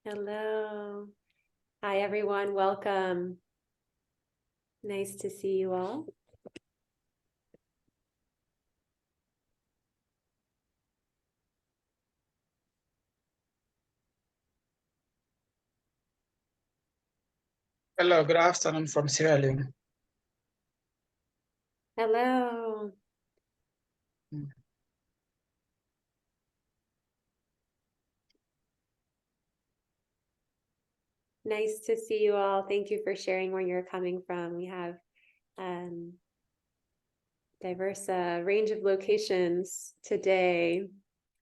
Hello. Hi, everyone. Welcome. Nice to see you all. Hello, good afternoon from Sierra Leone. Hello. Nice to see you all. Thank you for sharing where you're coming from. We have diverse range of locations today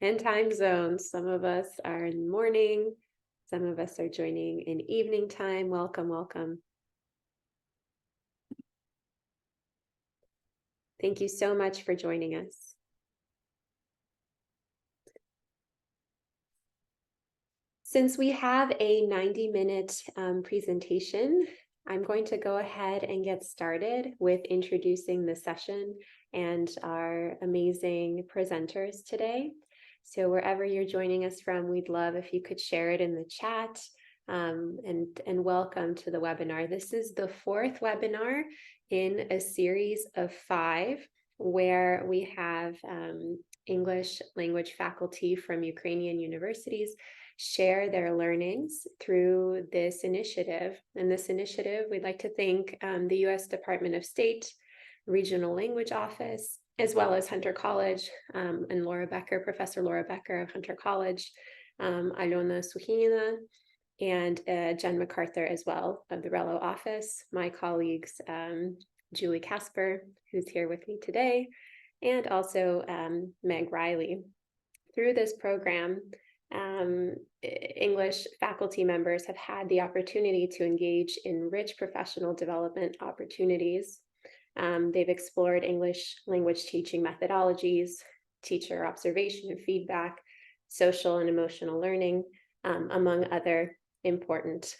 and time zones. Some of us are in the morning. Some of us are joining in evening time. Welcome, welcome. Thank you so much for joining us. Since we have a 90-minute presentation, I'm going to go ahead and get started with introducing the session and our amazing presenters today. So wherever you're joining us from, we'd love if you could share it in the chat, and welcome to the webinar. This is the fourth webinar in a series of 5 where we have English language faculty from Ukrainian universities share their learnings through this initiative. And this initiative, we'd like to thank the U.S. Department of State Regional Language Office, as well as Hunter College, and Laura Becker, Professor Laura Becker of Hunter College, Alona Suhinina, and Jen MacArthur as well of the Rello office, my colleagues, Julie Casper, who's here with me today, and also Meg Riley. Through this program, English faculty members have had the opportunity to engage in rich professional development opportunities. They've explored English language teaching methodologies, teacher observation and feedback, social and emotional learning, among other important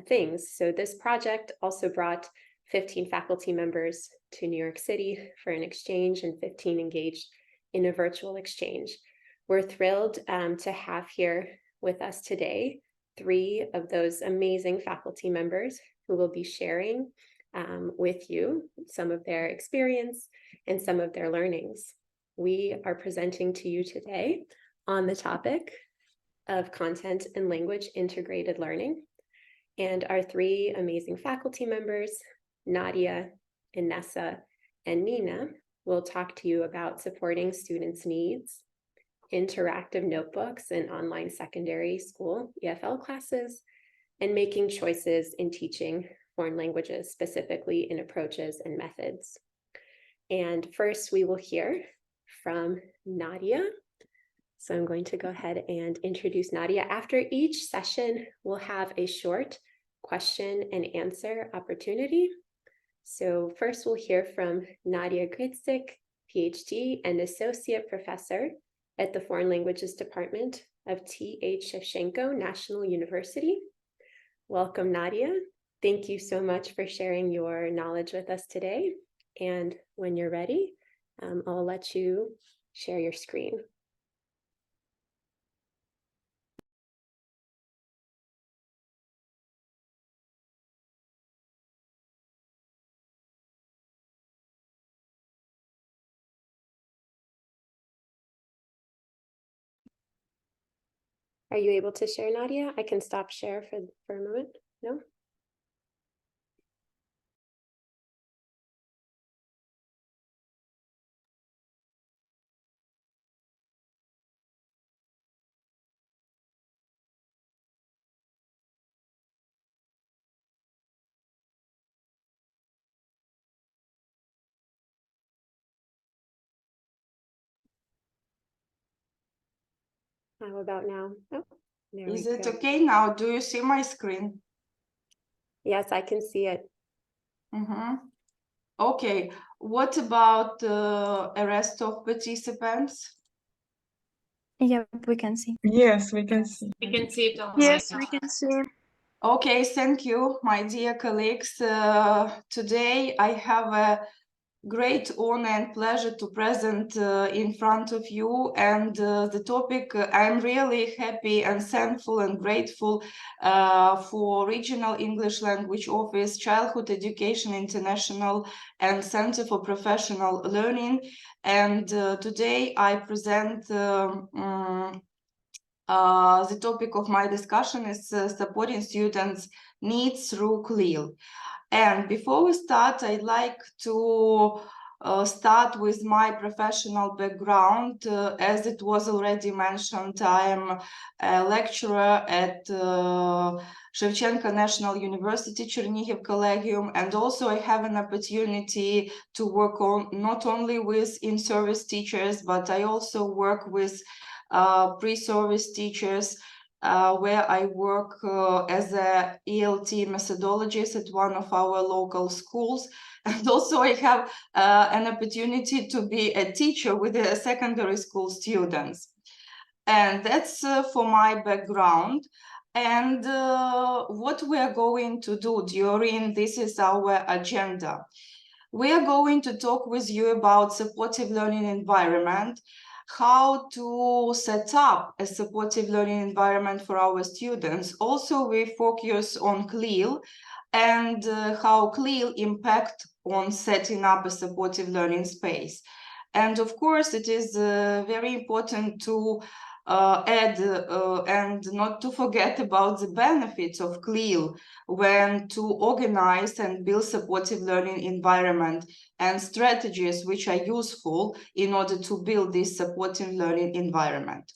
things. So this project also brought 15 faculty members to New York City for an exchange and 15 engaged in a virtual exchange. We're thrilled to have here with us today 3 of those amazing faculty members who will be sharing with you some of their experience and some of their learnings. We are presenting to you today on the topic of content and language integrated learning. And our 3 amazing faculty members, Nadiia, Inesa, and Nina, will talk to you about supporting students' needs, interactive notebooks in online secondary school EFL classes, and making choices in teaching foreign languages, specifically in approaches and methods. And first, we will hear from Nadiia. So I'm going to go ahead and introduce Nadiia. After each session, we'll have a short question and answer opportunity. So first, we'll hear from Nadiia Grytsyk, PhD and Associate Professor at the Foreign Languages Department of T.H. Shevchenko National University. Welcome, Nadiia. Thank you so much for sharing your knowledge with us today. And when you're ready, I'll let you share your screen. Are you able to share, Nadiia? I can stop share for a moment. No? How about now? Oh, there we go. Is it okay now? Do you see my screen? Yes, I can see it. Okay. What about the rest of participants? Yep, we can see. Yes, we can see. We can see it all. Yes, we can see. Okay, thank you, my dear colleagues. Today I have a great honor and pleasure to present in front of you, and the topic I'm really happy and thankful and grateful for Regional English Language Office, Childhood Education International and Center for Professional Learning, and today I present the topic of my discussion is supporting students' needs through CLIL. And before we start, I'd like to start with my professional background. As it was already mentioned, I am a lecturer at Shevchenko National University, Chernihiv Collegium, and also I have an opportunity to work on not only with in-service teachers, but I also work with pre-service teachers, where I work as a ELT methodologist at one of our local schools. And also I have an opportunity to be a teacher with the secondary school students. And that's for my background. And what we are going to do during this is our agenda. We are going to talk with you about supportive learning environment, how to set up a supportive learning environment for our students. Also, we focus on CLIL and how CLIL impact on setting up a supportive learning space. And of course, it is very important to add and not to forget about the benefits of CLIL when to organize and build supportive learning environment and strategies which are useful in order to build this supportive learning environment.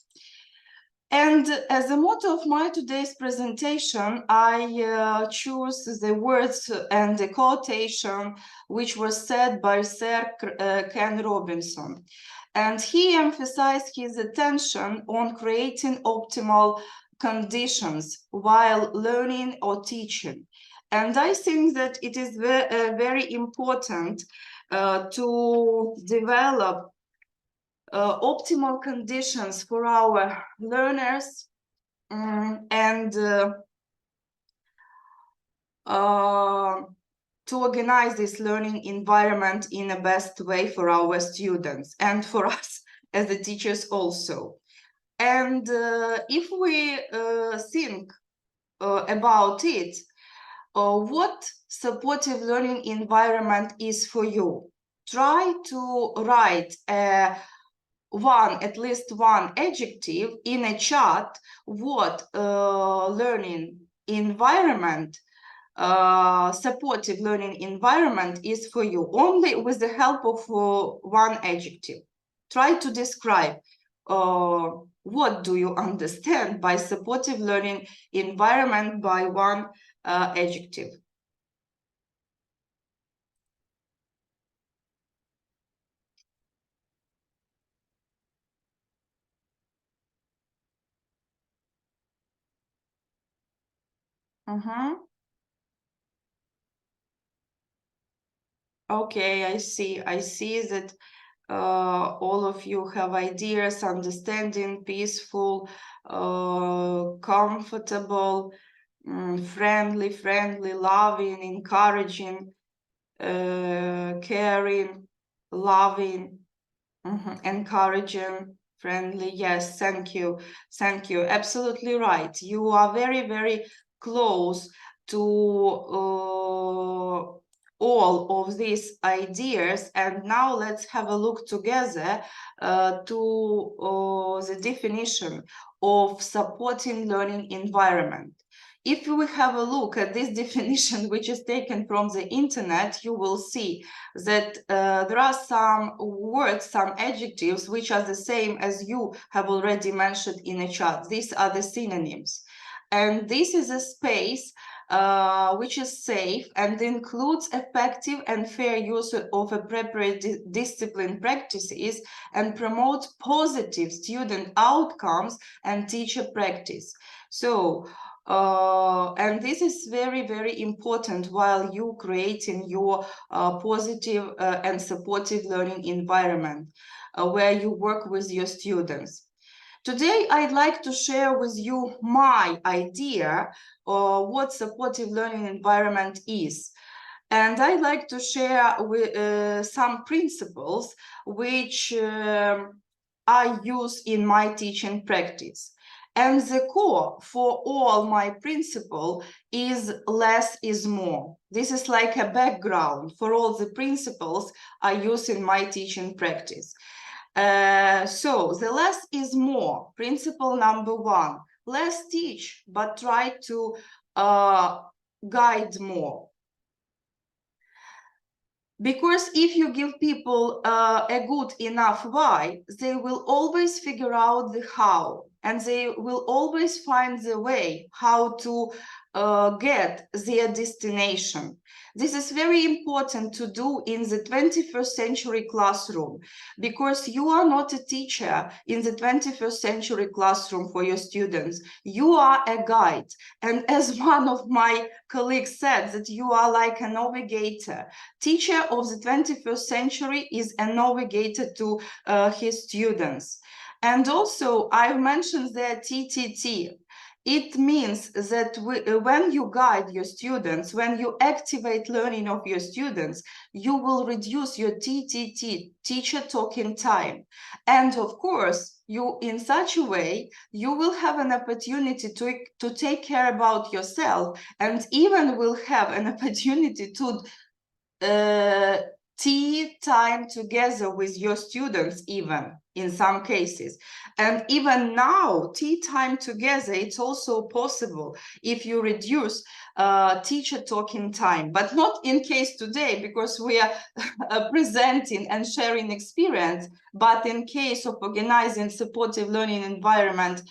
And as a motto of my today's presentation, I choose the words and the quotation which was said by Sir Ken Robinson. And he emphasized his attention on creating optimal conditions while learning or teaching. And I think that it is very important to develop optimal conditions for our learners and to organize this learning environment in the best way for our students and for us as the teachers also. And if we think about it, what supportive learning environment is for you, try to write at least one adjective in a chat what learning environment, supportive learning environment is for you, only with the help of one adjective. Try to describe what do you understand by supportive learning environment by one adjective. Okay, I see that all of you have ideas, understanding, peaceful, comfortable, friendly, loving, encouraging, caring, loving, encouraging, friendly. Yes, thank you. Absolutely right. You are very close to all of these ideas, and now let's have a look together to the definition of supporting learning environment. If we have a look at this definition, which is taken from the internet, you will see that there are some words, some adjectives, which are the same as you have already mentioned in a chat. These are the synonyms. And this is a space which is safe and includes effective and fair use of appropriate discipline practices and promotes positive student outcomes and teacher practice. So, and this is very important while you creating your positive and supportive learning environment where you work with your students. Today, I'd like to share with you my idea of what supportive learning environment is. And I'd like to share some principles which I use in my teaching practice. And the core for all my principle is less is more. This is like a background for all the principles I use in my teaching practice. So the less is more, principle number one. Less teach, but try to guide more. Because if you give people a good enough why, they will always figure out the how, and they will always find the way how to get their destination. This is very important to do in the 21st century classroom, because you are not a teacher in the 21st century classroom for your students. You are a guide. And as one of my colleagues said, that you are like a navigator. Teacher of the 21st century is a navigator to his students. And also, I've mentioned the TTT. It means that when you guide your students, when you activate learning of your students, you will reduce your TTT, teacher talking time. And of course, you, in such a way, you will have an opportunity to take care about yourself, and even will have an opportunity to tea time together with your students, even in some cases. And even now, tea time together, it's also possible if you reduce teacher talking time, but not in case today, because we are presenting and sharing experience, but in case of organizing supportive learning environment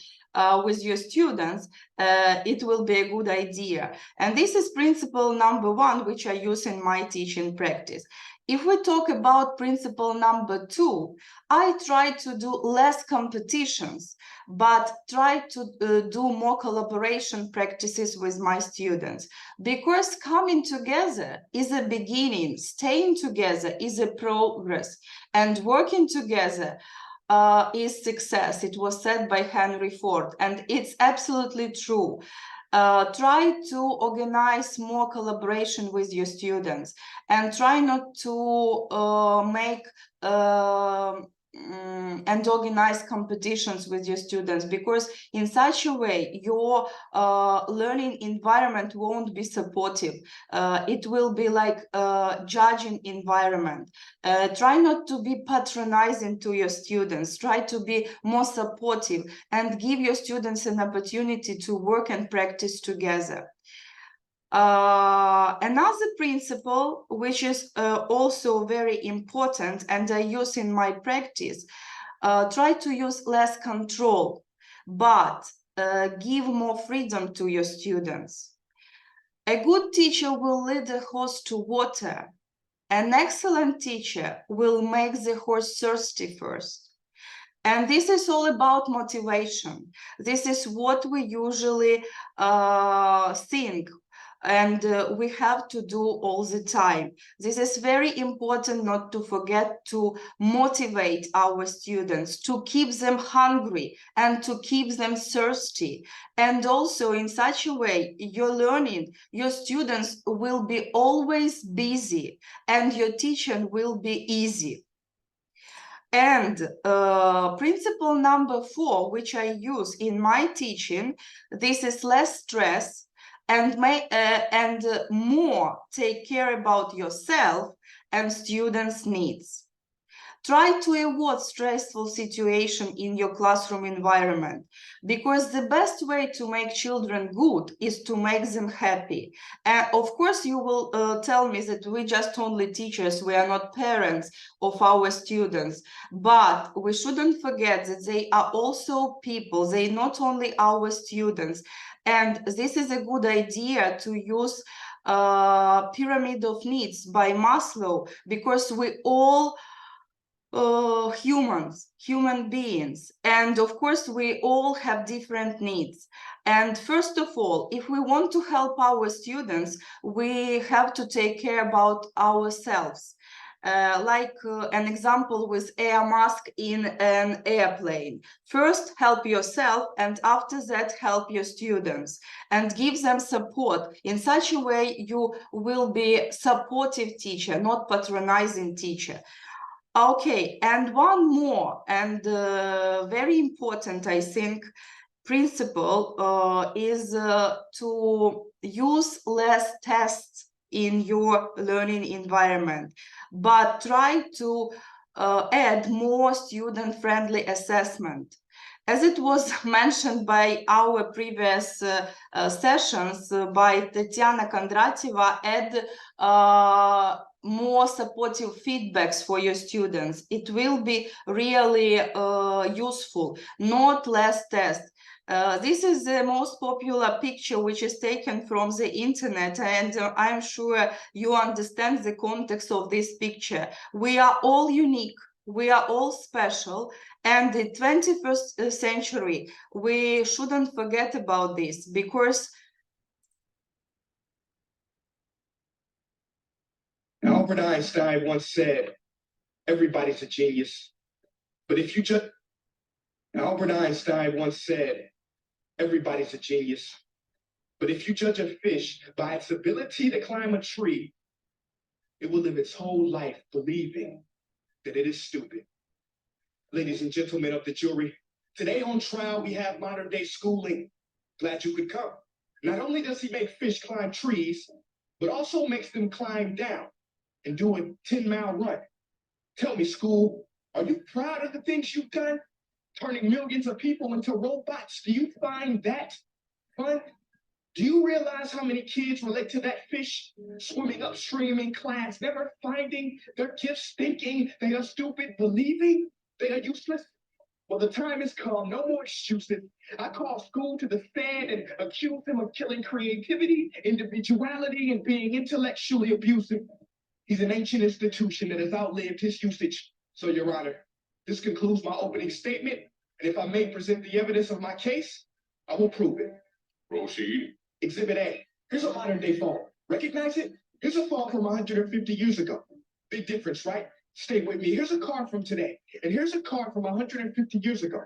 with your students, it will be a good idea. And this is principle number one, which I use in my teaching practice. If we talk about principle number two, I try to do less competitions, but try to do more collaboration practices with my students, because coming together is a beginning, staying together is a progress, and working together is success. It was said by Henry Ford, and it's absolutely true. Try to organize more collaboration with your students, and try not to make and organize competitions with your students, because in such a way your learning environment won't be supportive. It will be like a judging environment. Try not to be patronizing to your students. Try to be more supportive and give your students an opportunity to work and practice together. Another principle, which is also very important and I use in my practice, try to use less control, but give more freedom to your students. A good teacher will lead the horse to water. An excellent teacher will make the horse thirsty first. And this is all about motivation. This is what we usually think, and we have to do all the time. This is very important not to forget to motivate our students, to keep them hungry and to keep them thirsty. And also in such a way, your learning, your students will be always busy and your teaching will be easy. And principle number four, which I use in my teaching, this is less stress and more take care about yourself and students' needs. Try to avoid stressful situation in your classroom environment, because the best way to make children good is to make them happy. And of course, you will tell me that we just only teachers, we are not parents of our students, but we shouldn't forget that they are also people. They not only our students. And this is a good idea to use pyramid of needs by Maslow, because we all human beings, and of course we all have different needs. And first of all, if we want to help our students, we have to take care about ourselves. like an example with air mask in an airplane. First, help yourself, and after that, help your students, and give them support. In such a way, you will be supportive teacher, not patronizing teacher. Okay, and one more, and very important, I think, principle is to use less tests in your learning environment, but try to add more student-friendly assessment. As it was mentioned by our previous sessions by Tatiana Kondratьева, add more supportive feedbacks for your students. It will be really useful, not less tests. This is the most popular picture which is taken from the internet, and I'm sure you understand the context of this picture. We are all unique, we are all special, and the 21st century, we shouldn't forget about this, because Albert Einstein once said, everybody's a genius, but if you just... Albert Einstein once said, everybody's a genius, but if you judge a fish by its ability to climb a tree, it will live its whole life believing that it is stupid. Ladies and gentlemen of the jury, today on trial we have modern day schooling. Glad you could come. Not only does he make fish climb trees, but also makes them climb down and do a 10-mile run. Tell me, school, are you proud of the things you've done? Turning millions of people into robots, do you find that fun? Do you realize how many kids relate to that fish swimming upstream in class, never finding their gifts, thinking they are stupid, believing they are useless? Well, the time has come, no more excuses. I call school to the stand and accuse him of killing creativity, individuality, and being intellectually abusive. He's an ancient institution that has outlived his usage. So, Your Honor, this concludes my opening statement, and if I may present the evidence of my case, I will prove it. Proceed. Exhibit A. Here's a modern-day fall. Recognize it? Here's a fall from 150 years ago. Big difference, right? Stay with me. Here's a car from today, and here's a car from 150 years ago.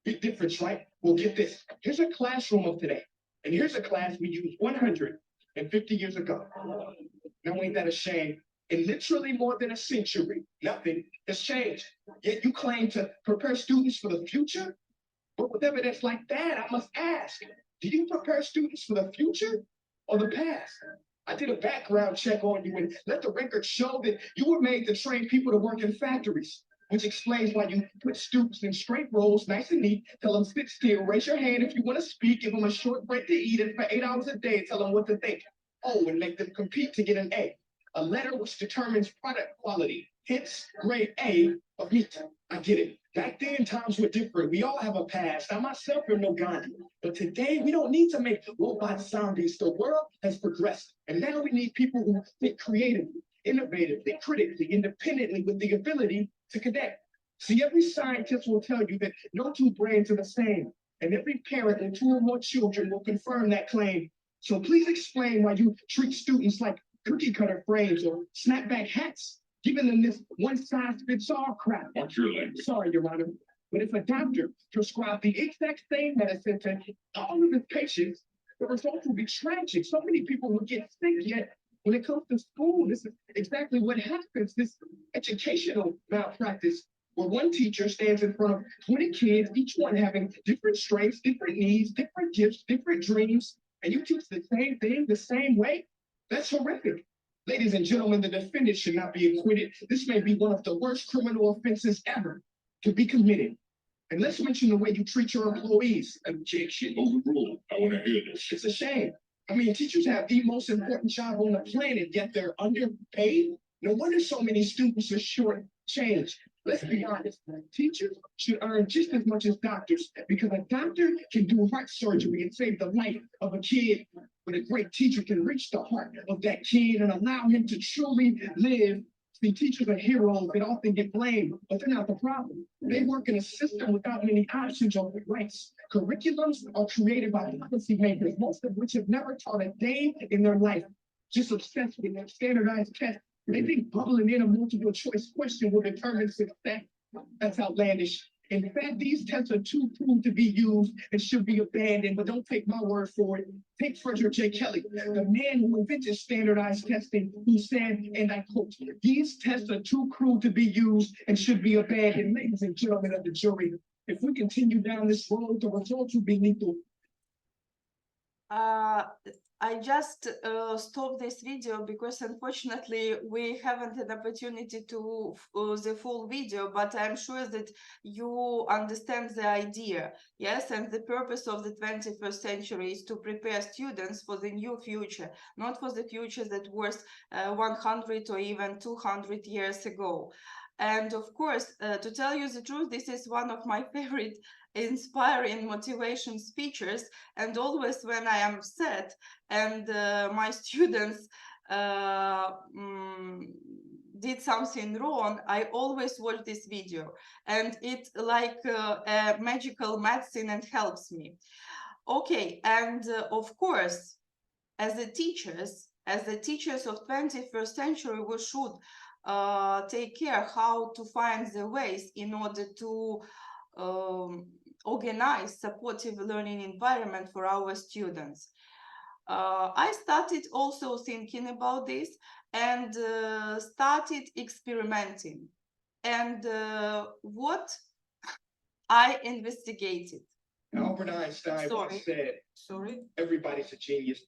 Big difference, right? Well, get this. Here's a classroom of today, and here's a class we used 150 years ago. Now, ain't that a shame? In literally more than a century, nothing has changed. Yet you claim to prepare students for the future? But with evidence like that, I must ask, do you prepare students for the future or the past? I did a background check on you and let the record show that you were made to train people to work in factories, which explains why you put students in straight rows, nice and neat, tell them sit still, raise your hand if you want to speak, give them a short break to eat, and for 8 hours a day, tell them what to think. Oh, and make them compete to get an A. A letter which determines product quality, hence grade A of meat. I get it. Back then, times were different. We all have a past. I myself am no Gandhi. But today, we don't need to make robot zombies. The world has progressed. And now we need people who think creatively, innovatively, critically, independently, with the ability to connect. See, every scientist will tell you that no two brains are the same. And every parent with 2 or more children will confirm that claim. So please explain why you treat students like cookie cutter frames or snapback hats, giving them this one-size-fits-all crap. What's your language? Sorry, Your Honor, but if a doctor prescribed the exact same medicine to all of his patients, the results would be tragic. So many people would get sick, yet when it comes to school, this is exactly what happens, this educational malpractice, where one teacher stands in front of 20 kids, each one having different strengths, different needs, different gifts, different dreams, and you teach the same thing the same way? That's horrific. Ladies and gentlemen, the defendant should not be acquitted. This may be one of the worst criminal offenses ever to be committed. And let's mention the way you treat your employees. Objection. Overruled. I want to hear this. It's a shame. I mean, teachers have the most important job on the planet, yet they're underpaid. No wonder so many students are short-changed. Let's be honest, teachers should earn just as much as doctors, because a doctor can do heart surgery and save the life of a kid, but a great teacher can reach the heart of that kid and allow him to truly live. See, teachers are heroes that often get blamed, but they're not the problem. They work in a system without many options or rights. Curriculums are created by policymakers, most of which have never taught a day in their life, just obsessed with standardized tests They think bubbling in a multiple choice question will determine success. That's outlandish. In fact, these tests are too crude to be used and should be abandoned, but don't take my word for it. Take Frederick J. Kelly, the man who invented standardized testing, who said, and I quote, "These tests are too crude to be used and should be abandoned." Ladies and gentlemen of the jury, if we continue down this road, the results will be lethal. I just stopped this video because unfortunately we haven't had opportunity to the full video, but I'm sure that you understand the idea. Yes, and the purpose of the 21st century is to prepare students for the new future, not for the future that was 100 or even 200 years ago. And of course, to tell you the truth, this is one of my favorite inspiring motivation speeches, and always when I am sad and my students did something wrong, I always watch this video, and it's like a magical medicine and helps me. Okay, and of course, as the teachers of 21st century, we should take care how to find the ways in order to organize supportive learning environment for our students. I started also thinking about this and started experimenting. And what I investigated. Albert Einstein once said, "Everybody's a genius."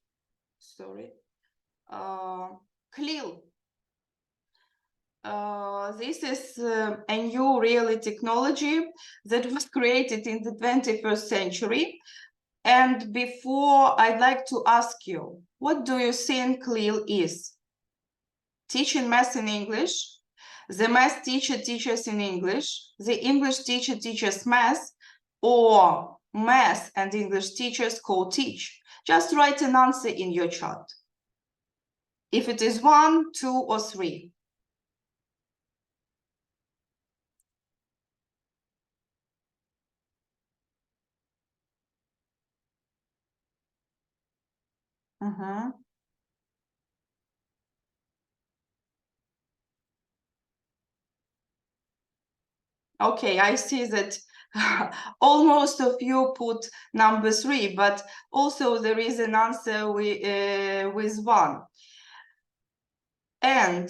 CLIL. This is a new really technology that was created in the 21st century. And before, I'd like to ask you, what do you think CLIL is? Teaching math in English, the math teacher teaches in English, the English teacher teaches math, or math and English teachers co-teach? Just write an answer in your chat. If it is 1, 2, or 3. Okay, I see that almost of you put number 3, but also there is an answer with 1. And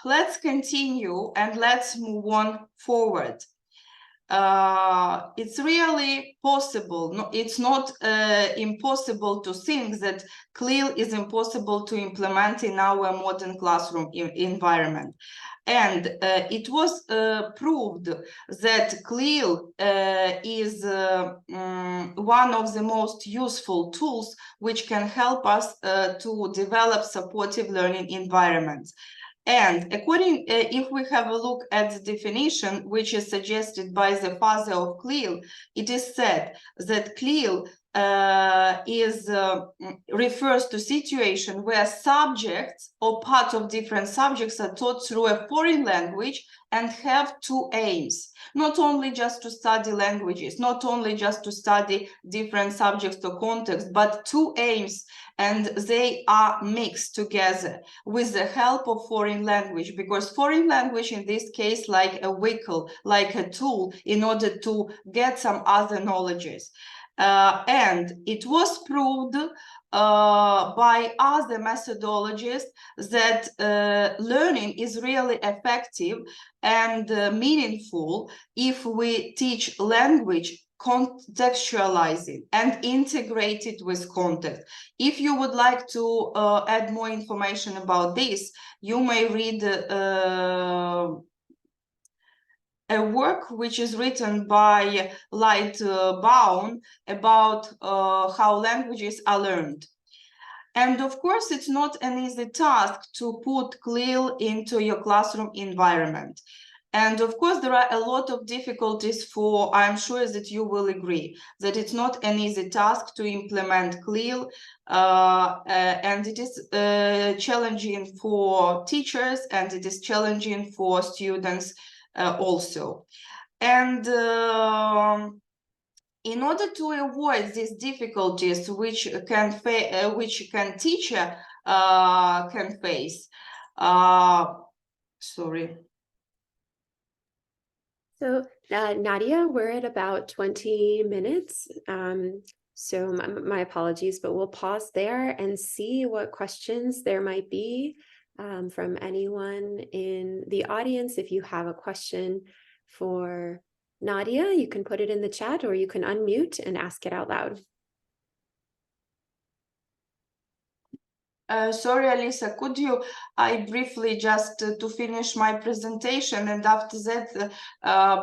let's continue and let's move on forward. It's really possible. No, it's not impossible to think that CLIL is impossible to implement in our modern classroom environment. And it was proved that CLIL is one of the most useful tools which can help us to develop supportive learning environments. And according, if we have a look at the definition, which is suggested by the father of CLIL, it is said that CLIL refers to situation where subjects or part of different subjects are taught through a foreign language and have 2 aims, not only just to study languages, not only just to study different subjects or contexts, but 2 aims, and they are mixed together with the help of foreign language, because foreign language in this case like a vehicle, like a tool in order to get some other knowledges. And it was proved by other methodologies that learning is really effective and meaningful if we teach language contextualizing and integrated with context. If you would like to add more information about this, you may read a work which is written by Lightbound about how languages are learned. And of course, it's not an easy task to put CLIL into your classroom environment. And of course, there are a lot of difficulties for, I'm sure that you will agree, that it's not an easy task to implement CLIL, and it is challenging for teachers, and it is challenging for students also. And in order to avoid these difficulties which can teacher can face, Sorry. So Nadiia, we're at about 20 minutes. So my apologies, but we'll pause there and see what questions there might be from anyone in the audience. If you have a question for Nadiia, you can put it in the chat or you can unmute and ask it out loud. Sorry, Alisa, could I briefly just to finish my presentation, and after that,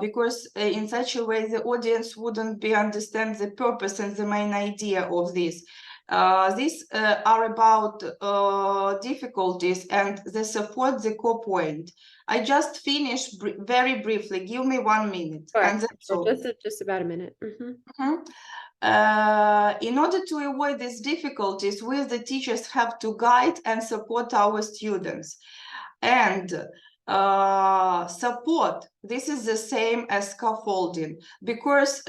because in such a way the audience wouldn't understand the purpose and the main idea of this. These are about difficulties and the support, the core point. I just finished very briefly. Give me 1 minute. Sure. And that's all. Just about a minute. In order to avoid these difficulties, we the teachers have to guide and support our students. And support, this is the same as scaffolding, because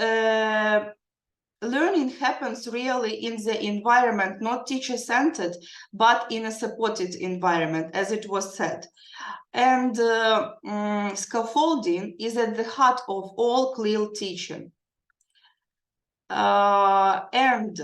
learning happens really in the environment, not teacher-centered, but in a supported environment, as it was said. And scaffolding is at the heart of all CLIL teaching. And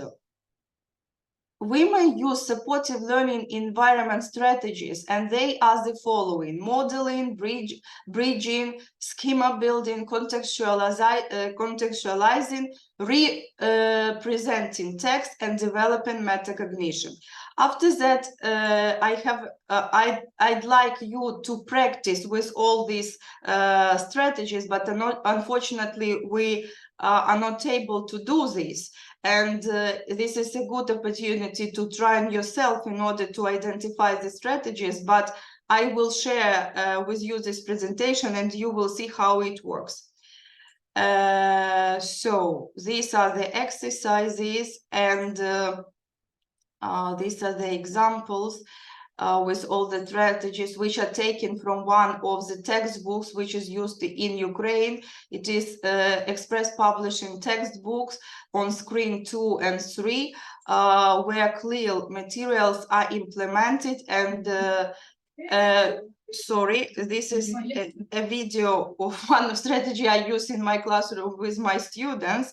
we may use supportive learning environment strategies, and they are the following: modeling, bridging, schema building, contextualizing, representing text, and developing metacognition. After that, I'd like you to practice with all these strategies, but unfortunately, we are not able to do this. And this is a good opportunity to try yourself in order to identify the strategies, but I will share with you this presentation and you will see how it works. So these are the exercises, and these are the examples with all the strategies which are taken from one of the textbooks which is used in Ukraine. It is Express Publishing textbooks on screen 2 and 3, where CLIL materials are implemented. And sorry, this is a video of one strategy I use in my classroom with my students.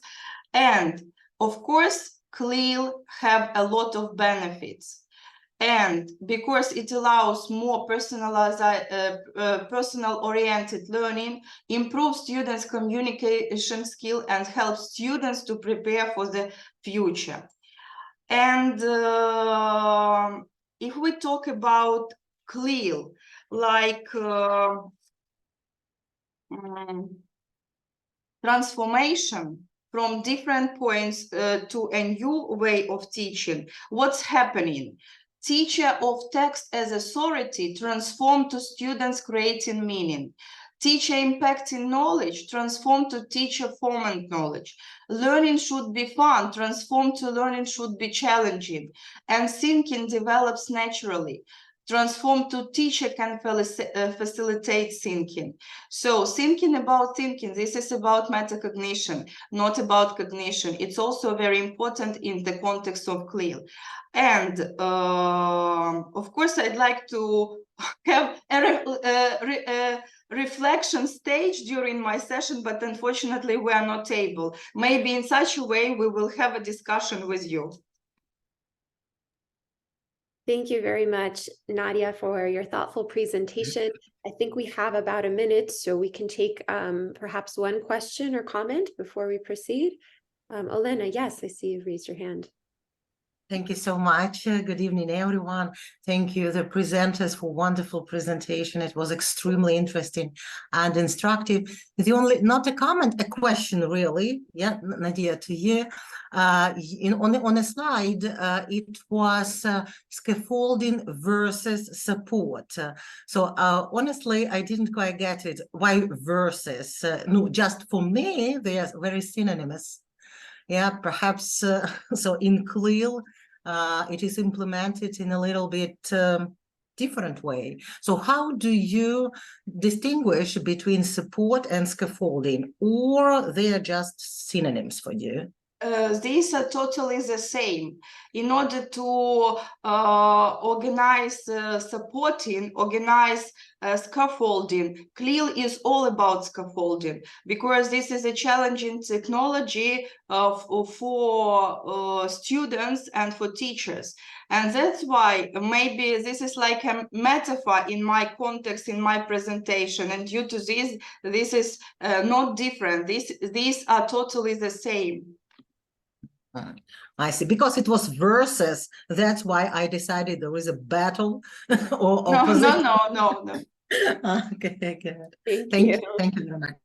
And of course, CLIL have a lot of benefits. And because it allows more personalized, personal-oriented learning, improves students' communication skill, and helps students to prepare for the future. And if we talk about CLIL, like transformation from different points to a new way of teaching, what's happening? Teacher of text as authority transformed to students creating meaning. Teacher impacting knowledge transformed to teacher forming knowledge. Learning should be fun, transformed to learning should be challenging. And thinking develops naturally. Transformed to teacher can facilitate thinking. So thinking about thinking, this is about metacognition, not about cognition. It's also very important in the context of CLIL. And of course, I'd like to have a reflection stage during my session, but unfortunately we are not able. Maybe in such a way we will have a discussion with you. Thank you very much, Nadiia, for your thoughtful presentation. I think we have about a minute, so we can take perhaps one question or comment before we proceed. Olena, yes, I see you've raised your hand. Thank you so much. Good evening, everyone. Thank you, the presenters, for wonderful presentation. It was extremely interesting and instructive. The only, not a comment, a question, really. Yeah, Nadiia, to you. On a slide, it was scaffolding versus support. So honestly, I didn't quite get it. Why versus? No, just for me, they are very synonymous. Yeah, perhaps so in CLIL, it is implemented in a little bit different way. So how do you distinguish between support and scaffolding, or they are just synonyms for you? These are totally the same. In order to organize scaffolding, CLIL is all about scaffolding, because this is a challenging technology for students and for teachers. And that's why maybe this is like a metaphor in my context, in my presentation. And due to this is not different. These are totally the same. I see, because it was versus, that's why I decided there is a battle or No, opposite. no. Okay, good. Thank Thank you. you. Thank you very much.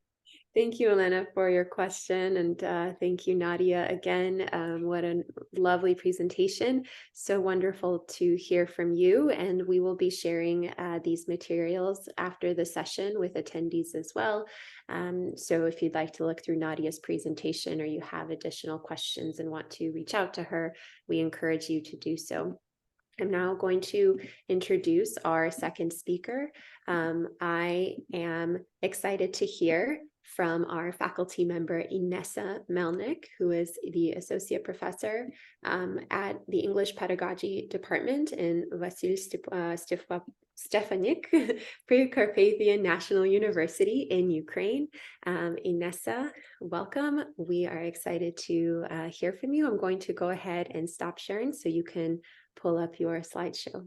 Thank you, Elena, for your question. And thank you, Nadiia, again. What a lovely presentation. So wonderful to hear from you. And we will be sharing these materials after the session with attendees as well. So if you'd like to look through Nadia's presentation, or you have additional questions and want to reach out to her, we encourage you to do so. I'm now going to introduce our second speaker. I am excited to hear from our faculty member, Inesa Melnyk, who is the associate professor at the English Pedagogy Department in Vasil Stefanik Pre-Carpathian National University in Ukraine. Inesa, welcome. We are excited to hear from you. I'm going to go ahead and stop sharing so you can pull up your slideshow.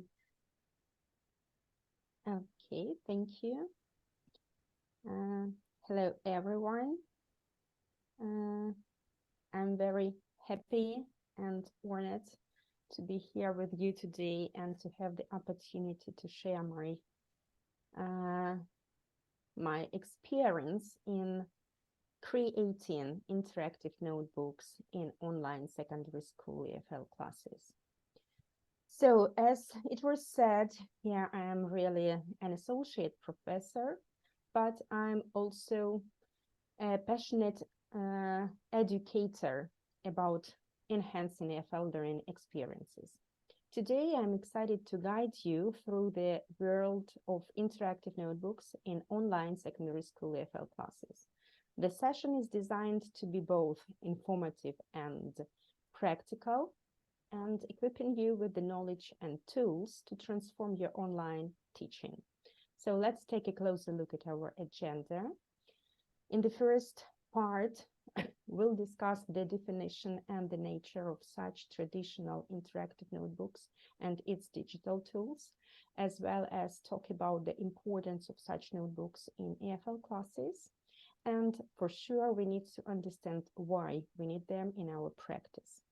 Okay, thank you. Hello, everyone. I'm very happy and honored to be here with you today and to have the opportunity to share my experience in creating interactive notebooks in online secondary school EFL classes. So as it was said, yeah, I am really an associate professor, but I'm also a passionate educator about enhancing EFL learning experiences. Today, I'm excited to guide you through the world of interactive notebooks in online secondary school EFL classes. The session is designed to be both informative and practical, and equipping you with the knowledge and tools to transform your online teaching. So let's take a closer look at our agenda. In the first part, we'll discuss the definition and the nature of such traditional interactive notebooks and its digital tools, as well as talk about the importance of such notebooks in EFL classes. And for sure, we need to understand why we need them in our practice.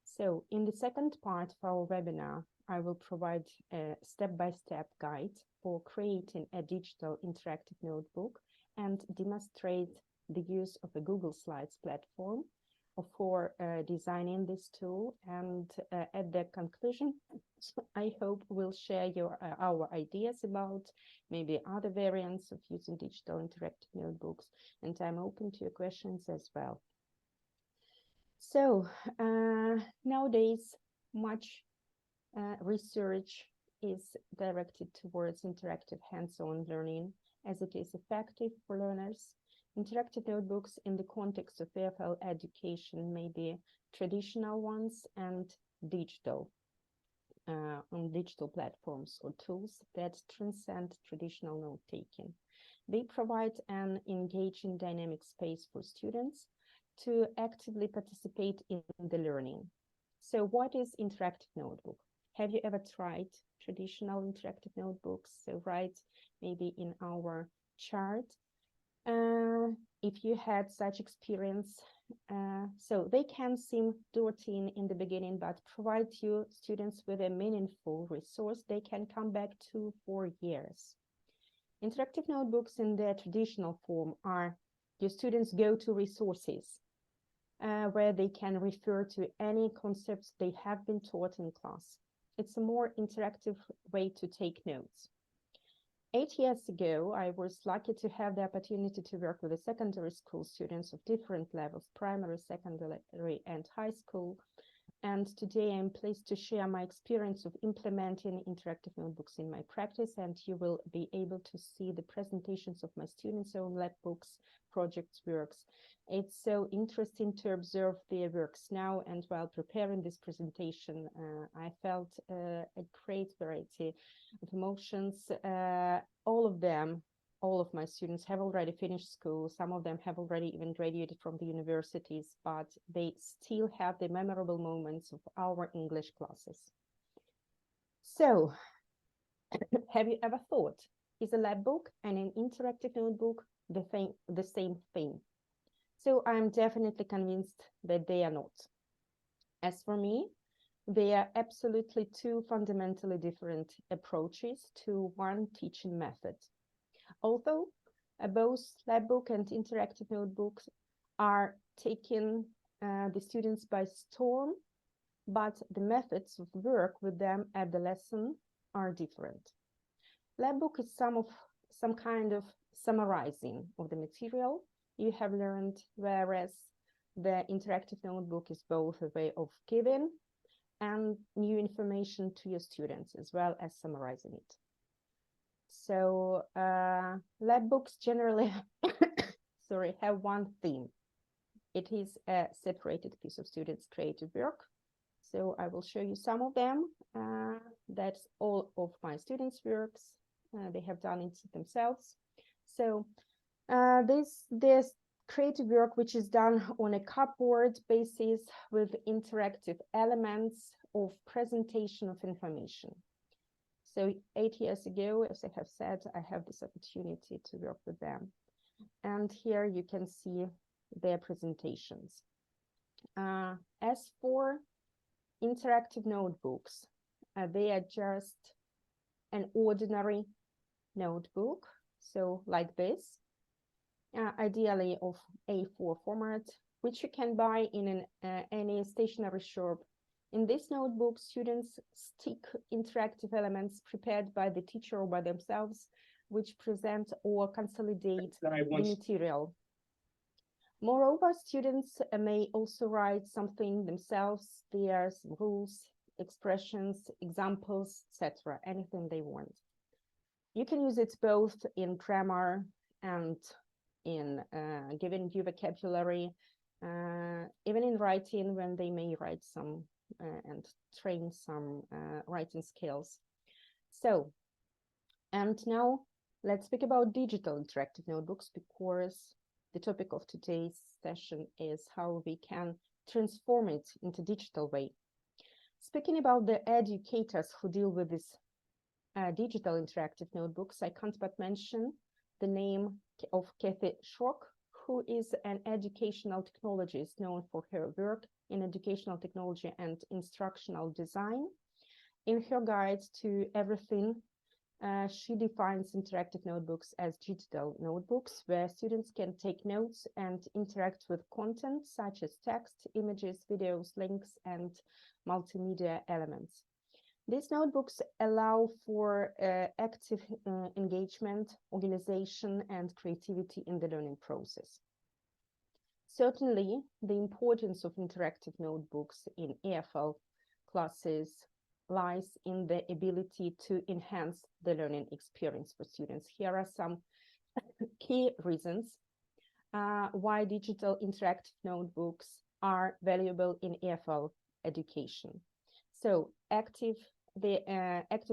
So in the second part of our webinar, I will provide a step-by-step guide for creating a digital interactive notebook and demonstrate the use of a Google Slides platform for designing this tool. And at the conclusion, I hope we'll share our ideas about maybe other variants of using digital interactive notebooks. And I'm open to your questions as well. So nowadays, much research is directed towards interactive hands-on learning, as it is effective for learners. Interactive notebooks in the context of EFL education may be traditional ones and digital, on digital platforms or tools that transcend traditional note-taking. They provide an engaging dynamic space for students to actively participate in the learning. So what is interactive notebook? Have you ever tried traditional interactive notebooks? So write maybe in our chart if you had such experience. So they can seem daunting in the beginning, but provide you students with a meaningful resource they can come back to for years. Interactive notebooks in their traditional form are your students go to resources where they can refer to any concepts they have been taught in class. It's a more interactive way to take notes. 8 years ago, I was lucky to have the opportunity to work with the secondary school students of different levels, primary, secondary, and high school, and today I'm pleased to share my experience of implementing interactive notebooks in my practice, and you will be able to see the presentations of my students' own lab books, projects, works. It's so interesting to observe their works now, and while preparing this presentation, I felt a great variety of emotions. All of my students have already finished school. Some of them have already even graduated from the universities, but they still have the memorable moments of our English classes. So, have you ever thought, is a lab book and an interactive notebook the same thing? So I'm definitely convinced that they are not. As for me, they are absolutely two fundamentally different approaches to one teaching method. Although both lab book and interactive notebooks are taking the students by storm, but the methods of work with them at the lesson are different. Lab book is some kind of summarizing of the material you have learned, whereas the interactive notebook is both a way of giving and new information to your students, as well as summarizing it. So lab books generally have one theme. It is a separated piece of students' creative work. So I will show you some of them. That's all of my students' works. They have done it themselves. So this creative work, which is done on a cupboard basis with interactive elements of presentation of information. So 8 years ago, as I have said, I have this opportunity to work with them. And here you can see their presentations. As for interactive notebooks, they are just an ordinary notebook, so like this, ideally of A4 format, which you can buy in any stationery shop. In this notebook, students stick interactive elements prepared by the teacher or by themselves, which present or consolidate the material. Moreover, students may also write something themselves. There are some rules, expressions, examples, etc., anything they want. You can use it both in grammar and in giving you vocabulary, even in writing, when they may write some and train some writing skills. So, and now let's speak about digital interactive notebooks, because the topic of today's session is how we can transform it into digital way. Speaking about the educators who deal with this digital interactive notebooks, I can't but mention the name of Kathy Schrock, who is an educational technologist known for her work in educational technology and instructional design. In her guide to everything, she defines interactive notebooks as digital notebooks where students can take notes and interact with content such as text, images, videos, links, and multimedia elements. These notebooks allow for active engagement, organization, and creativity in the learning process. Certainly, the importance of interactive notebooks in EFL classes lies in the ability to enhance the learning experience for students. Here are some key reasons why digital interactive notebooks are valuable in EFL education. So, active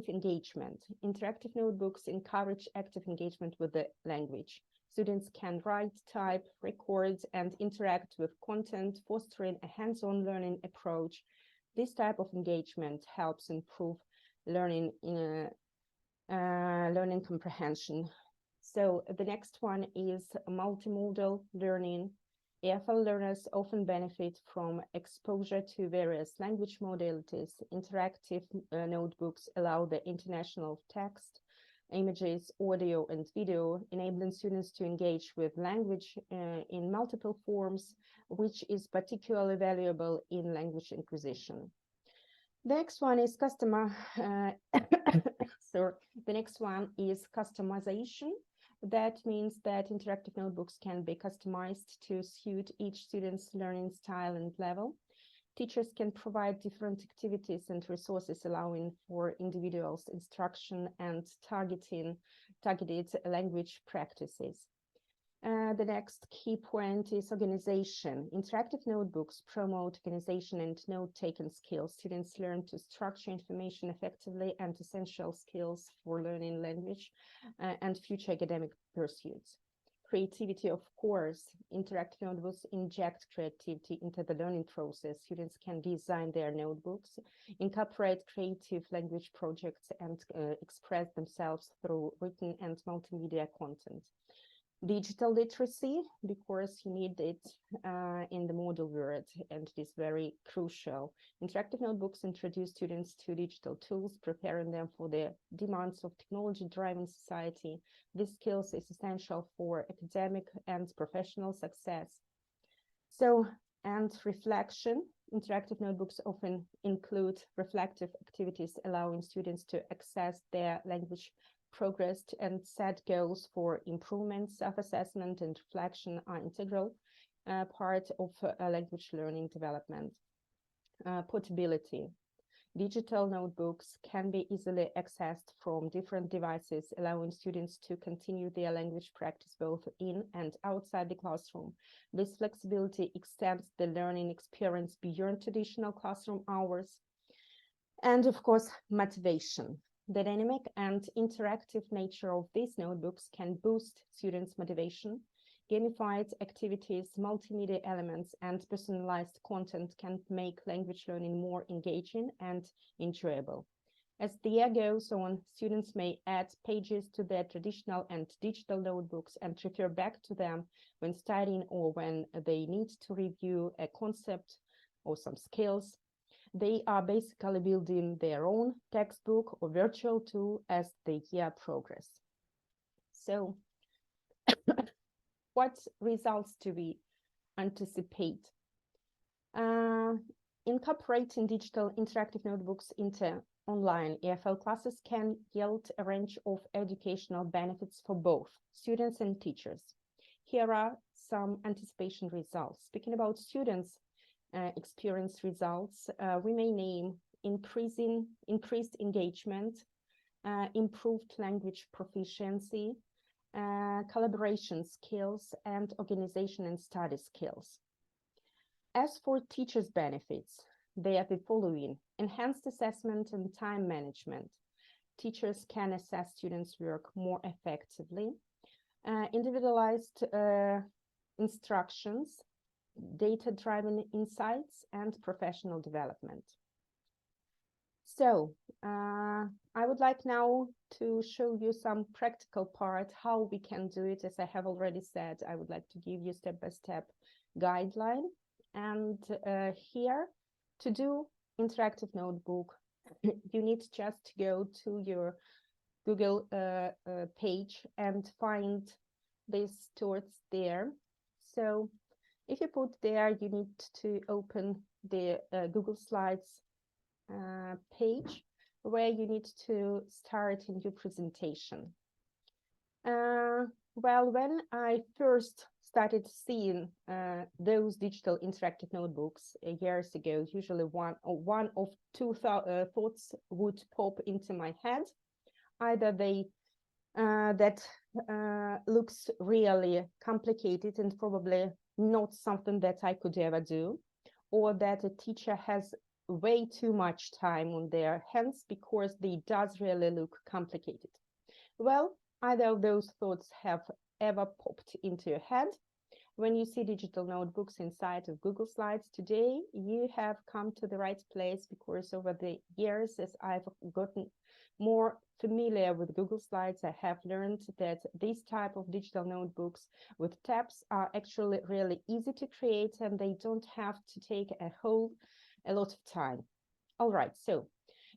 engagement. Interactive notebooks encourage active engagement with the language. Students can write, type, record, and interact with content, fostering a hands-on learning approach. This type of engagement helps improve learning comprehension. So the next one is multimodal learning. EFL learners often benefit from exposure to various language modalities. Interactive notebooks allow the international text, images, audio, and video, enabling students to engage with language in multiple forms, which is particularly valuable in language acquisition. The next one is customization. That means that interactive notebooks can be customized to suit each student's learning style and level. Teachers can provide different activities and resources, allowing for individuals instruction and targeted language practices. The next key point is organization. Interactive notebooks promote organization and note-taking skills. Students learn to structure information effectively and essential skills for learning language and future academic pursuits. Creativity, of course. Interactive notebooks inject creativity into the learning process. Students can design their notebooks, incorporate creative language projects, and express themselves through written and multimedia content. Digital literacy, because you need it in the modern world, and it is very crucial. Interactive notebooks introduce students to digital tools, preparing them for the demands of technology-driven society. This skills is essential for academic and professional success. So, and reflection. Interactive notebooks often include reflective activities, allowing students to access their language progress and set goals for improvement. Self-assessment and reflection are integral part of language learning development. Portability. Digital notebooks can be easily accessed from different devices, allowing students to continue their language practice both in and outside the classroom. This flexibility extends the learning experience beyond traditional classroom hours. And of course, motivation. The dynamic and interactive nature of these notebooks can boost students' motivation. Gamified activities, multimedia elements, and personalized content can make language learning more engaging and enjoyable. As the year goes on, students may add pages to their traditional and digital notebooks and refer back to them when studying or when they need to review a concept or some skills. They are basically building their own textbook or virtual tool as the year progresses. So, what results do we anticipate? Incorporating digital interactive notebooks into online EFL classes can yield a range of educational benefits for both students and teachers. Here are some anticipation results. Speaking about students' experience results, we may name increased engagement, improved language proficiency, collaboration skills, and organization and study skills. As for teachers' benefits, they are the following: enhanced assessment and time management. Teachers can assess students' work more effectively, individualized instructions, data-driven insights, and professional development. So I would like now to show you some practical part, how we can do it. As I have already said, I would like to give you step-by-step guideline. And here, to do interactive notebook, you need just to go to your Google page and find these tools there. So if you put there, you need to open the Google Slides page where you need to start a new presentation. Well, when I first started seeing those digital interactive notebooks years ago, usually one of two thoughts would pop into my head. Either they that looks really complicated and probably not something that I could ever do, or that a teacher has way too much time on their hands because they does really look complicated. Well, either of those thoughts have ever popped into your head. When you see digital notebooks inside of Google Slides today, you have come to the right place, because over the years, as I've gotten more familiar with Google Slides, I have learned that these type of digital notebooks with tabs are actually really easy to create, and they don't have to take a lot of time. All right, so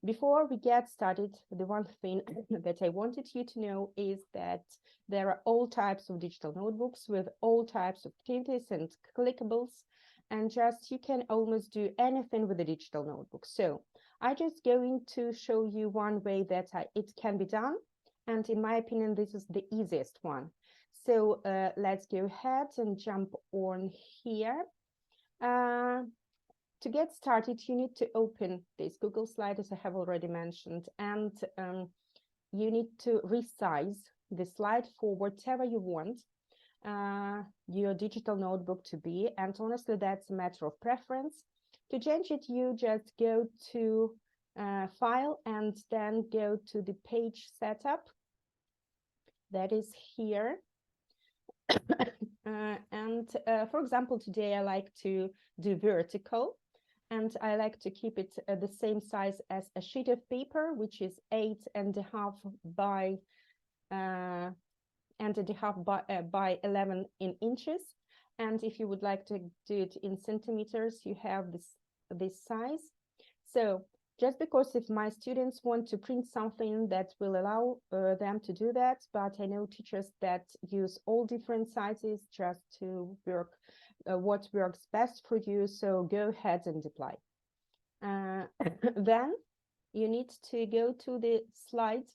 before we get started, the one thing that I wanted you to know is that there are all types of digital notebooks with all types of activities and clickables, and just you can almost do anything with a digital notebook. So I'm just going to show you one way that it can be done, and in my opinion, this is the easiest one. So let's go ahead and jump on here. To get started, you need to open this Google slide, as I have already mentioned, and you need to resize the slide for whatever you want your digital notebook to be. And honestly, that's a matter of preference. To change it, you just go to File and then go to the page setup. That is here. For example, today I like to do vertical, and I like to keep it the same size as a sheet of paper, which is 8.5 by 11 inches. And if you would like to do it in centimeters, you have this size. So just because if my students want to print something, that will allow them to do that, but I know teachers that use all different sizes just to work what works best for you, so go ahead and apply. Then you need to go to the slide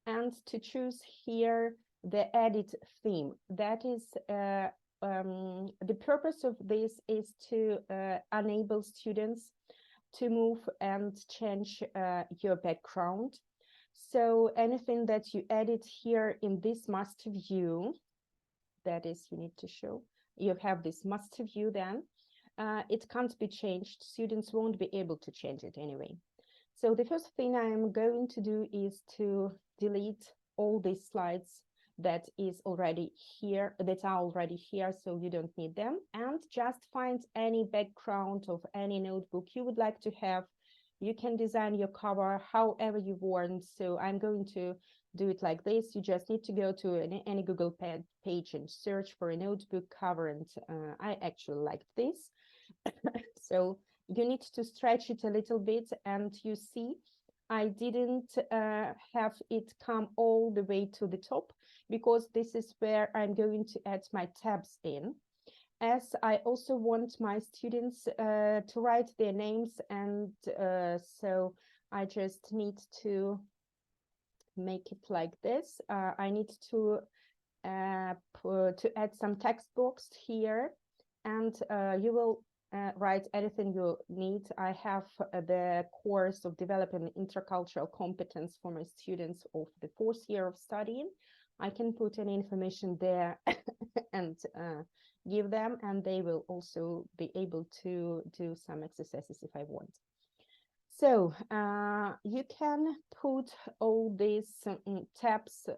and to choose here the edit theme. That is the purpose of this is to enable students to move and change your background. So anything that you edit here in this master view, that is, you need to show, you have this master view, then it can't be changed. Students won't be able to change it anyway. So the first thing I am going to do is to delete all these slides that are already here, so you don't need them, and just find any background of any notebook you would like to have. You can design your cover however you want. So I'm going to do it like this. You just need to go to any Google page and search for a notebook cover, and I actually like this. So you need to stretch it a little bit, and you see I didn't have it come all the way to the top, because this is where I'm going to add my tabs in, as I also want my students to write their names, and so I just need to make it like this. I need to add some text box here, and you will write anything you need. I have the course of developing intercultural competence for my students of the 4th year of studying. I can put any information there and give them, and they will also be able to do some exercises if I want. So you can put all these tabs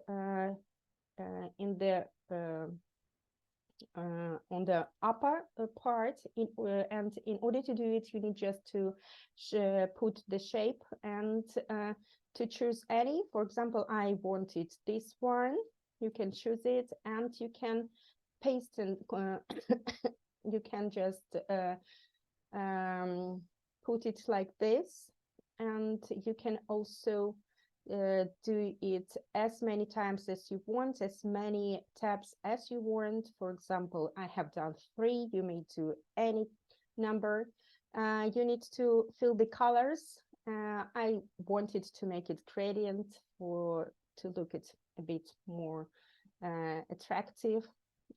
in the on the upper part, and in order to do it, you need just to put the shape and to choose any. For example, I wanted this one. You can choose it, and you can paste, and you can just put it like this, and you can also do it as many times as you want, as many tabs as you want. For example, I have done 3. You may do any number. You need to fill the colors. I wanted to make it gradient to look it a bit more attractive.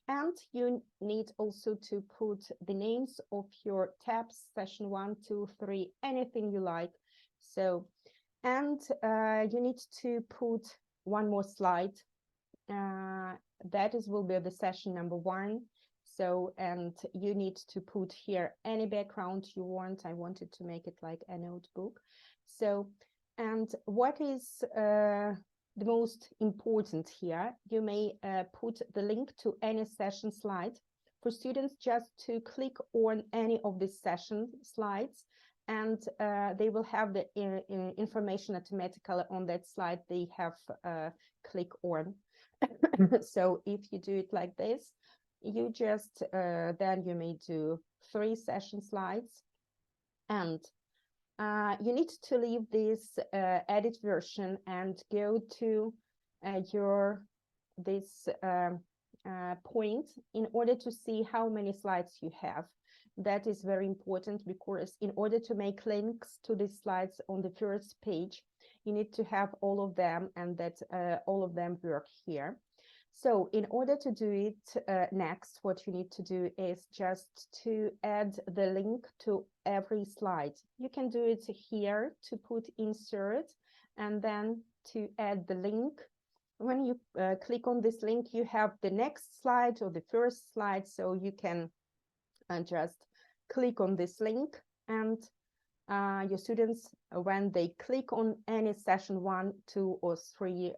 And you need also to put the names of your tabs, session 1, 2, 3, anything you like. So, and you need to put one more slide. That will be the session number 1. So, and you need to put here any background you want. I wanted to make it like a notebook. So, and what is the most important here, you may put the link to any session slide for students just to click on any of these session slides, and they will have the information automatically on that slide they have click on. So if you do it like this, you just then you may do 3 session slides, and you need to leave this edit version and go to this point in order to see how many slides you have. That is very important, because in order to make links to these slides on the first page, you need to have all of them, and that all of them work here. So in order to do it next, what you need to do is just to add the link to every slide. You can do it here to put insert and then to add the link. When you click on this link, you have the next slide or the first slide, so you can just click on this link, and your students, when they click on any session 1, 2, or 3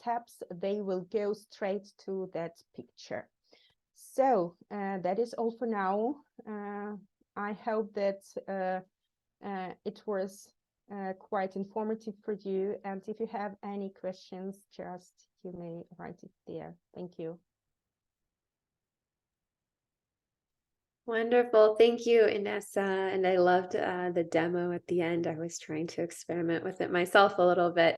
tabs, they will go straight to that picture. So that is all for now. I hope that it was quite informative for you. And if you have any questions, just you may write it there. Thank you. Wonderful. Thank you, Inesa. And I loved the demo at the end. I was trying to experiment with it myself a little bit.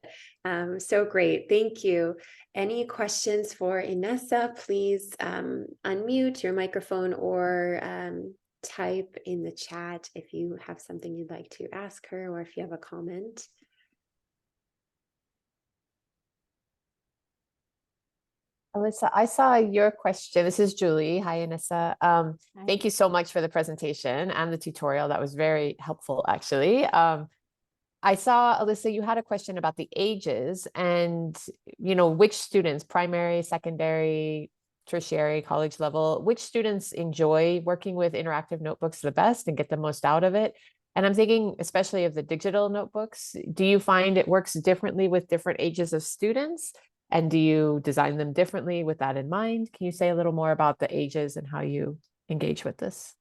So great. Thank you. Any questions for Inesa, please unmute your microphone or type in the chat if you have something you'd like to ask her or if you have a comment. Alyssa, I saw your question. This is Julie. Hi, Inesa. Thank you so much for the presentation and the tutorial. That was very helpful, actually. I saw, Alyssa, you had a question about the ages and, which students, primary, secondary, tertiary, college level, which students enjoy working with interactive notebooks the best and get the most out of it. And I'm thinking especially of the digital notebooks. Do you find it works differently with different ages of students? And do you design them differently with that in mind? Can you say a little more about the ages and how you engage with this?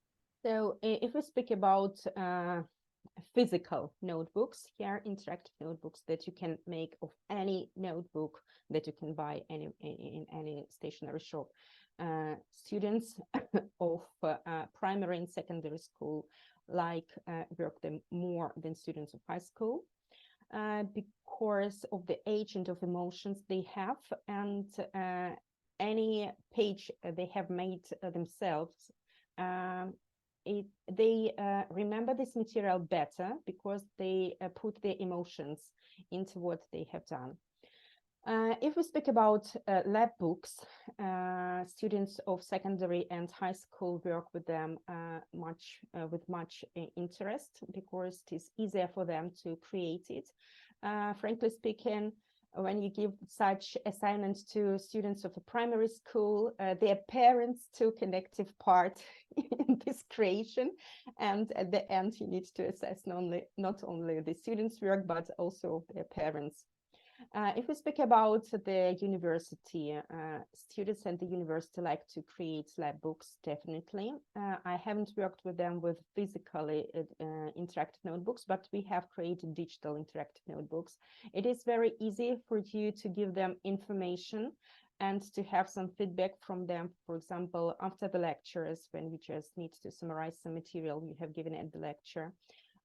So if we speak about physical notebooks, here interactive notebooks that you can make of any notebook that you can buy in any stationery shop. Students of primary and secondary school work them more than students of high school. Because of the age and of emotions they have, and any page they have made themselves, they remember this material better because they put their emotions into what they have done. If we speak about lab books, students of secondary and high school work with them with much interest because it is easier for them to create it. Frankly speaking, when you give such assignments to students of a primary school, their parents took an active part in this creation, and at the end you need to assess not only the students' work but also their parents. If we speak about the university, students at the university like to create lab books, definitely. I haven't worked with them with physically interactive notebooks, but we have created digital interactive notebooks. It is very easy for you to give them information and to have some feedback from them. For example, after the lectures, when you just need to summarize some material you have given at the lecture.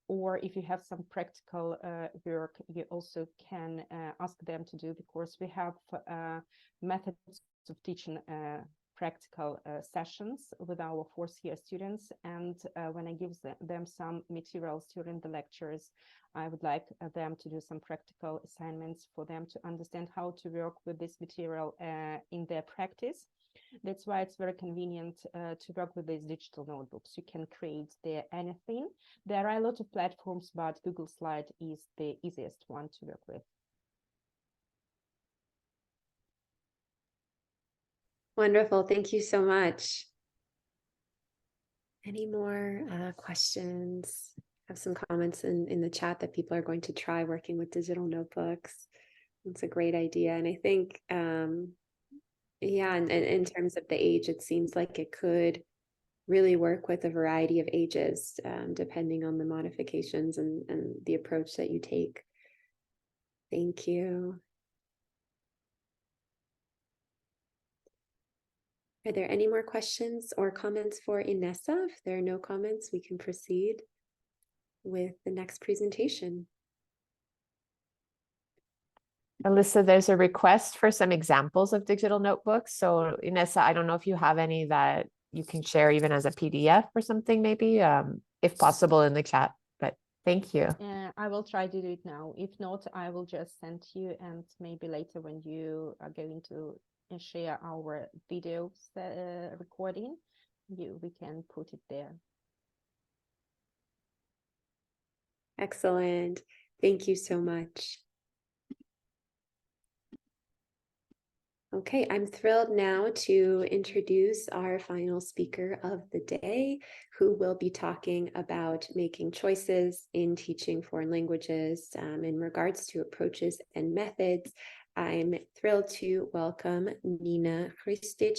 Or if you have some practical work, you also can ask them to do, because we have methods of teaching practical sessions with our fourth-year students. And when I give them some materials during the lectures, I would like them to do some practical assignments for them to understand how to work with this material in their practice. That's why it's very convenient to work with these digital notebooks. You can create there anything. There are a lot of platforms, but Google Slide is the easiest one to work with. Wonderful. Thank you so much. Any more questions? Have some comments in the chat that people are going to try working with digital notebooks. It's a great idea. And I think, yeah, and in terms of the age, it seems like it could really work with a variety of ages, depending on the modifications and the approach that you take. Thank you. Are there any more questions or comments for Inesa? If there are no comments, we can proceed with the next presentation. Alyssa, there's a request for some examples of digital notebooks. So Inesa, I don't know if you have any that you can share even as a PDF or something, maybe, if possible in the chat, but thank you. I will try to do it now. If not, I will just send you, and maybe later when you are going to and share our video recording, we can put it there. Excellent. Thank you so much. Okay, I'm thrilled now to introduce our final speaker of the day, who will be talking about making choices in teaching foreign languages in regards to approaches and methods. I'm thrilled to welcome Nina Khrystych,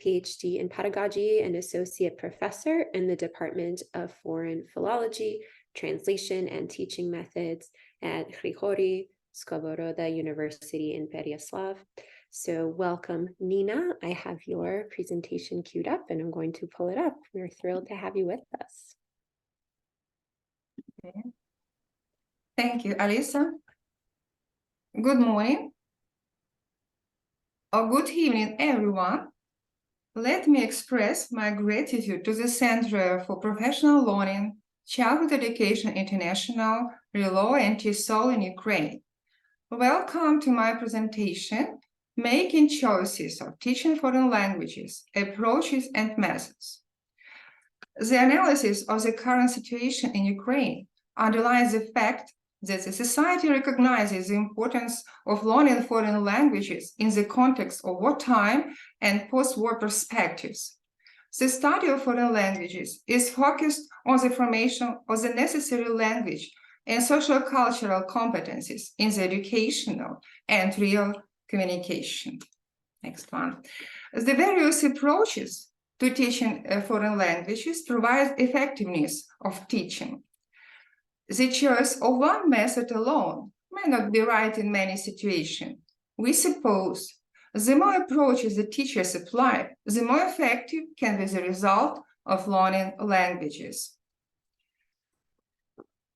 PhD in Pedagogy and Associate Professor in the Department of Foreign Philology, Translation and Teaching Methods at Hrigori Skovoroda University in Pereyaslav. So welcome, Nina. I have your presentation queued up and I'm going to pull it up. We're thrilled to have you with us. Okay. Thank you, Alisa. Good morning or good evening, everyone. Let me express my gratitude to the Center for Professional Learning, Childhood Education International, CLIL and TESOL in Ukraine. Welcome to my presentation, Making Choices of Teaching Foreign Languages, Approaches and Methods. The analysis of the current situation in Ukraine underlines the fact that the society recognizes the importance of learning foreign languages in the context of wartime and post-war perspectives. The study of foreign languages is focused on the formation of the necessary language and social-cultural competencies in the educational and real communication. Next one. The various approaches to teaching foreign languages provide effectiveness of teaching. The choice of one method alone may not be right in many situations. We suppose the more approaches the teachers apply, the more effective can be the result of learning languages.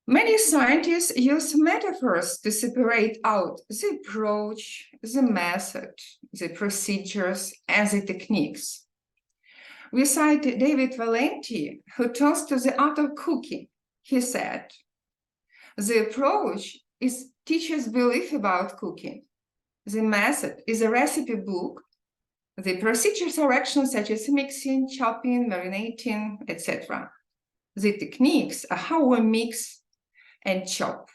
Many scientists use metaphors to separate out the approach, the method, the procedures, and the techniques. We cite David Valenti, who turns to the art of cooking. He said, "The approach is teachers' belief about cooking. The method is a recipe book. The procedures are actions such as mixing, chopping, marinating, etc. The techniques are how we mix and chop.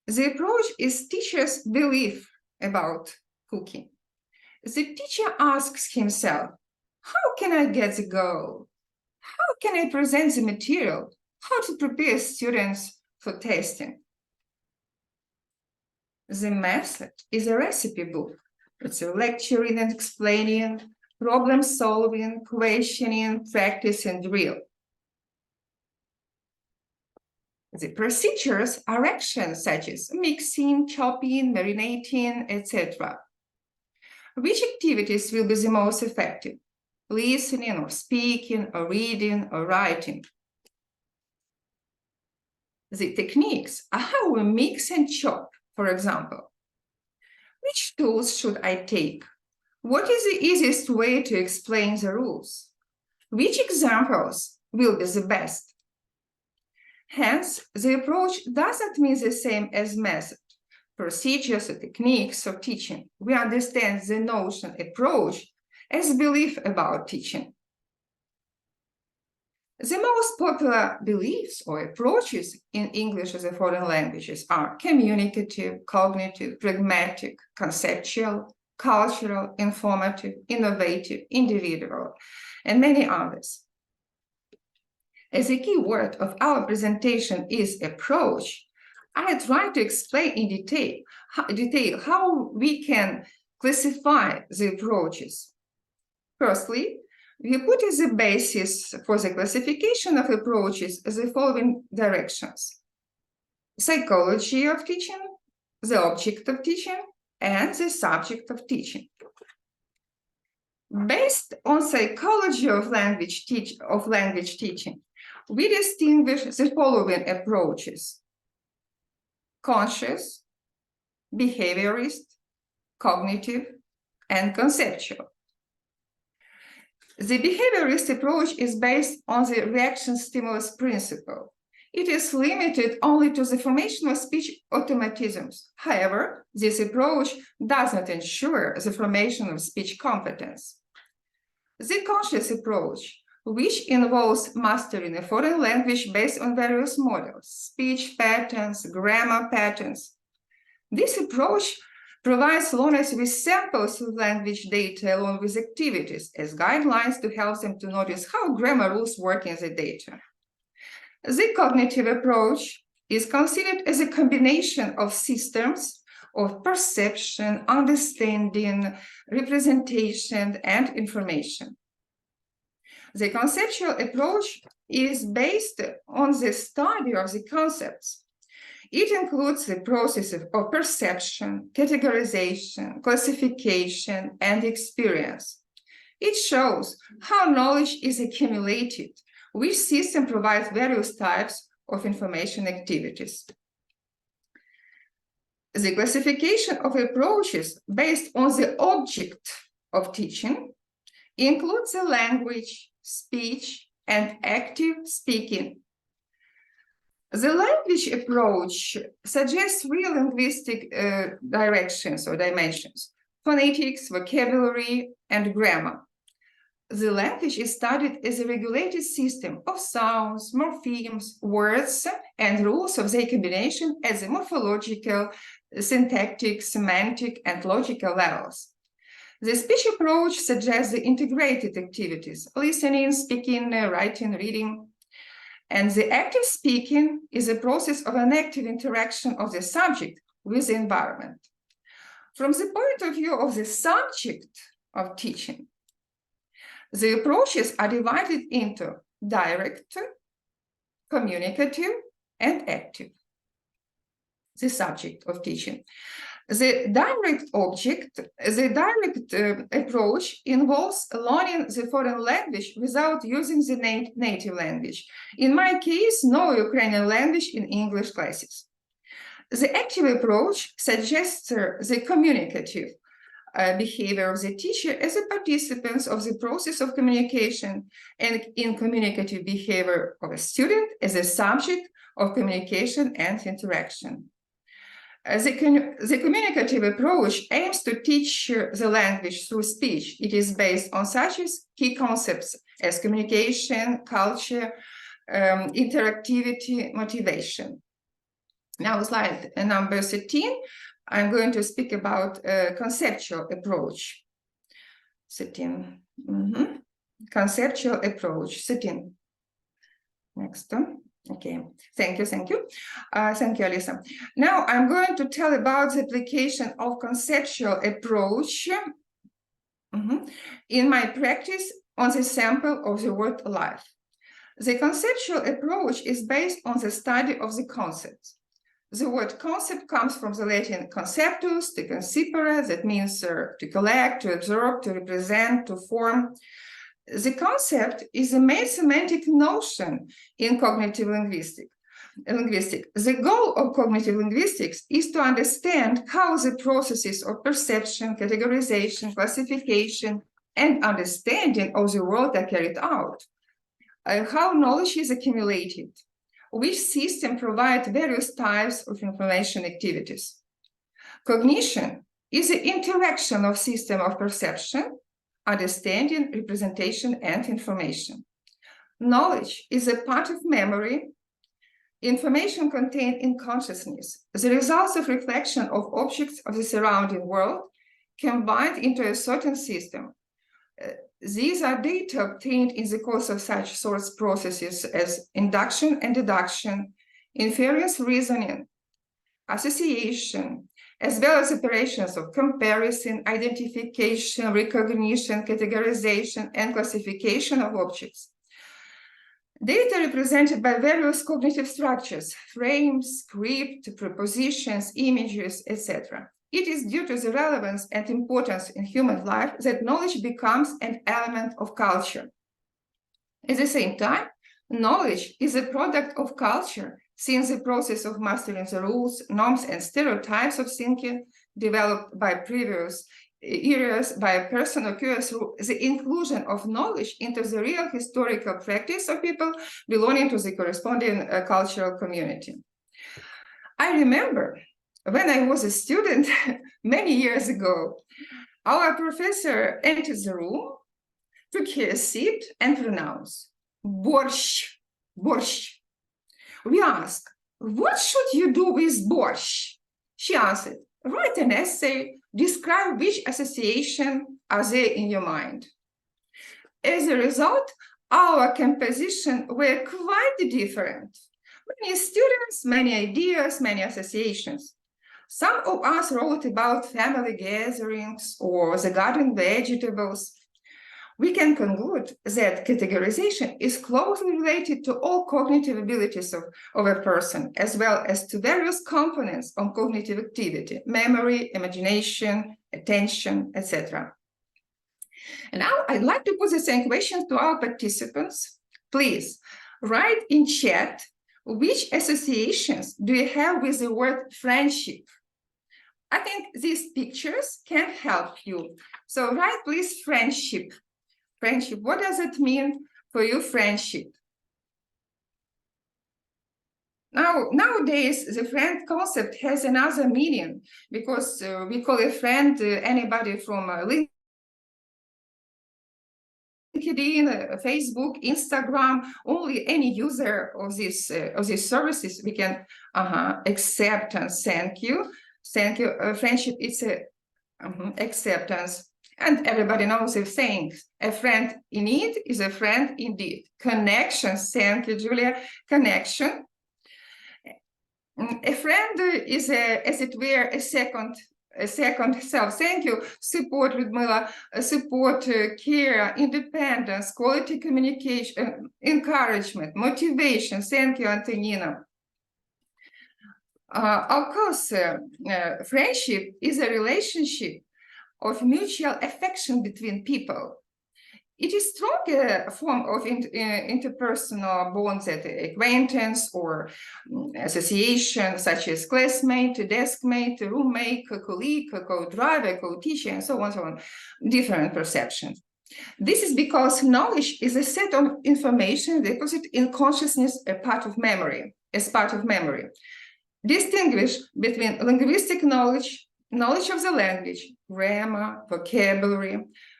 The approach is teacher's belief about cooking. The teacher asks himself, how can I get the goal? How can I present the material? How to prepare students for testing? The method is a recipe book. It's a lecturing and explaining, problem solving, questioning, practice, and drill. The procedures are actions such as mixing, chopping, marinating, etc. Which activities will be the most effective? Listening or speaking or reading or writing. The techniques are how we mix and chop, for example. Which tools should I take? What is the easiest way to explain the rules? Which examples will be the best? Hence, the approach doesn't mean the same as method, procedures, or techniques of teaching. We understand the notion approach as belief about teaching. The most popular beliefs or approaches in English as a foreign languages are communicative, cognitive, pragmatic, conceptual, cultural, informative, innovative, individual, and many others. As a key word of our presentation is approach, I try to explain in detail how we can classify the approaches. Firstly, we put as the basis for the classification of approaches the following directions: psychology of teaching, the object of teaching, and the subject of teaching. Based on psychology of language teaching, we distinguish the following approaches: conscious, behaviorist, cognitive, and conceptual. The behaviorist approach is based on the reaction stimulus principle. It is limited only to the formation of speech automatisms. However, this approach does not ensure the formation of speech competence. The conscious approach, which involves mastering a foreign language based on various models, speech patterns, grammar patterns. This approach provides learners with samples of language data along with activities as guidelines to help them to notice how grammar rules work in the data. The cognitive approach is considered as a combination of systems of perception, understanding, representation, and information. The conceptual approach is based on the study of the concepts. It includes the processes of perception, categorization, classification, and experience. It shows how knowledge is accumulated, which system provides various types of information activities. The classification of approaches based on the object of teaching includes the language, speech, and active speaking. The language approach suggests three linguistic directions or dimensions: phonetics, vocabulary, and grammar. The language is studied as a regulated system of sounds, morphemes, words, and rules of their combination at the morphological, syntactic, semantic, and logical levels. The speech approach suggests the integrated activities: listening, speaking, writing, reading. And the active speaking is a process of an active interaction of the subject with the environment. From the point of view of the subject of teaching, the approaches are divided into direct, communicative, and active. The subject of teaching. The direct approach involves learning the foreign language without using the native language. In my case, no Ukrainian language in English classes. The active approach suggests the communicative behavior of the teacher as a participant of the process of communication, and in communicative behavior of a student as a subject of communication and interaction. The communicative approach aims to teach the language through speech. It is based on such key concepts as communication, culture, interactivity, motivation. Now, slide number 13, I'm going to speak about conceptual approach. 13. Conceptual approach. 13. Next one. Okay, thank you. Thank you, Alisa. Now I'm going to tell about the application of conceptual approach in my practice on the sample of the word life. The conceptual approach is based on the study of the concepts. The word concept comes from the Latin conceptus, to concipere, that means to collect, to absorb, to represent, to form. The concept is a main semantic notion in cognitive linguistics. The goal of cognitive linguistics is to understand how the processes of perception, categorization, classification, and understanding of the world are carried out, how knowledge is accumulated, which system provides various types of information activities. Cognition is the interaction of system of perception, understanding, representation, and information. Knowledge is a part of memory, information contained in consciousness, the results of reflection of objects of the surrounding world combined into a certain system. These are data obtained in the course of such sorts processes as induction and deduction, inference reasoning, association, as well as operations of comparison, identification, recognition, categorization, and classification of objects. Data represented by various cognitive structures, frames, script, prepositions, images, etc. It is due to the relevance and importance in human life that knowledge becomes an element of culture. At the same time, knowledge is a product of culture, since the process of mastering the rules, norms, and stereotypes of thinking developed by previous areas by a person occurs through the inclusion of knowledge into the real historical practice of people belonging to the corresponding cultural community. I remember when I was a student many years ago, our professor entered the room, took his seat and pronounced borщ, borщ. We asked, what should you do with borщ? She answered, write an essay, describe which association are there in your mind. As a result, our composition were quite different. Many students, many ideas, many associations. Some of us wrote about family gatherings or the garden vegetables. We can conclude that categorization is closely related to all cognitive abilities of a person, as well as to various components of cognitive activity, memory, imagination, attention, etc. And now I'd like to pose the same question to our participants. Please write in chat which associations do you have with the word friendship. I think these pictures can help you. So write please friendship. Friendship, what does it mean for you, friendship? Nowadays, the friend concept has another meaning because we call a friend anybody from LinkedIn, Facebook, Instagram, only any user of these services we can acceptance. Thank you. Friendship is a acceptance. And everybody knows the saying, a friend in need is a friend indeed. Connection, thank you, Julia, connection. A friend is, as it were, a second self. Thank you. Support, Ludmila, support, care, independence, quality communication, encouragement, motivation. Thank you, Antonina. Of course, friendship is a relationship of mutual affection between people. It is strong form of interpersonal bonds at acquaintance or association, such as classmate, deskmate, roommate, colleague, co-driver, co-teacher, and so on, so on. Different perceptions. This is because knowledge is a set of information deposited in consciousness, as part of memory. Distinguish between linguistic knowledge, knowledge of the language, grammar, vocabulary,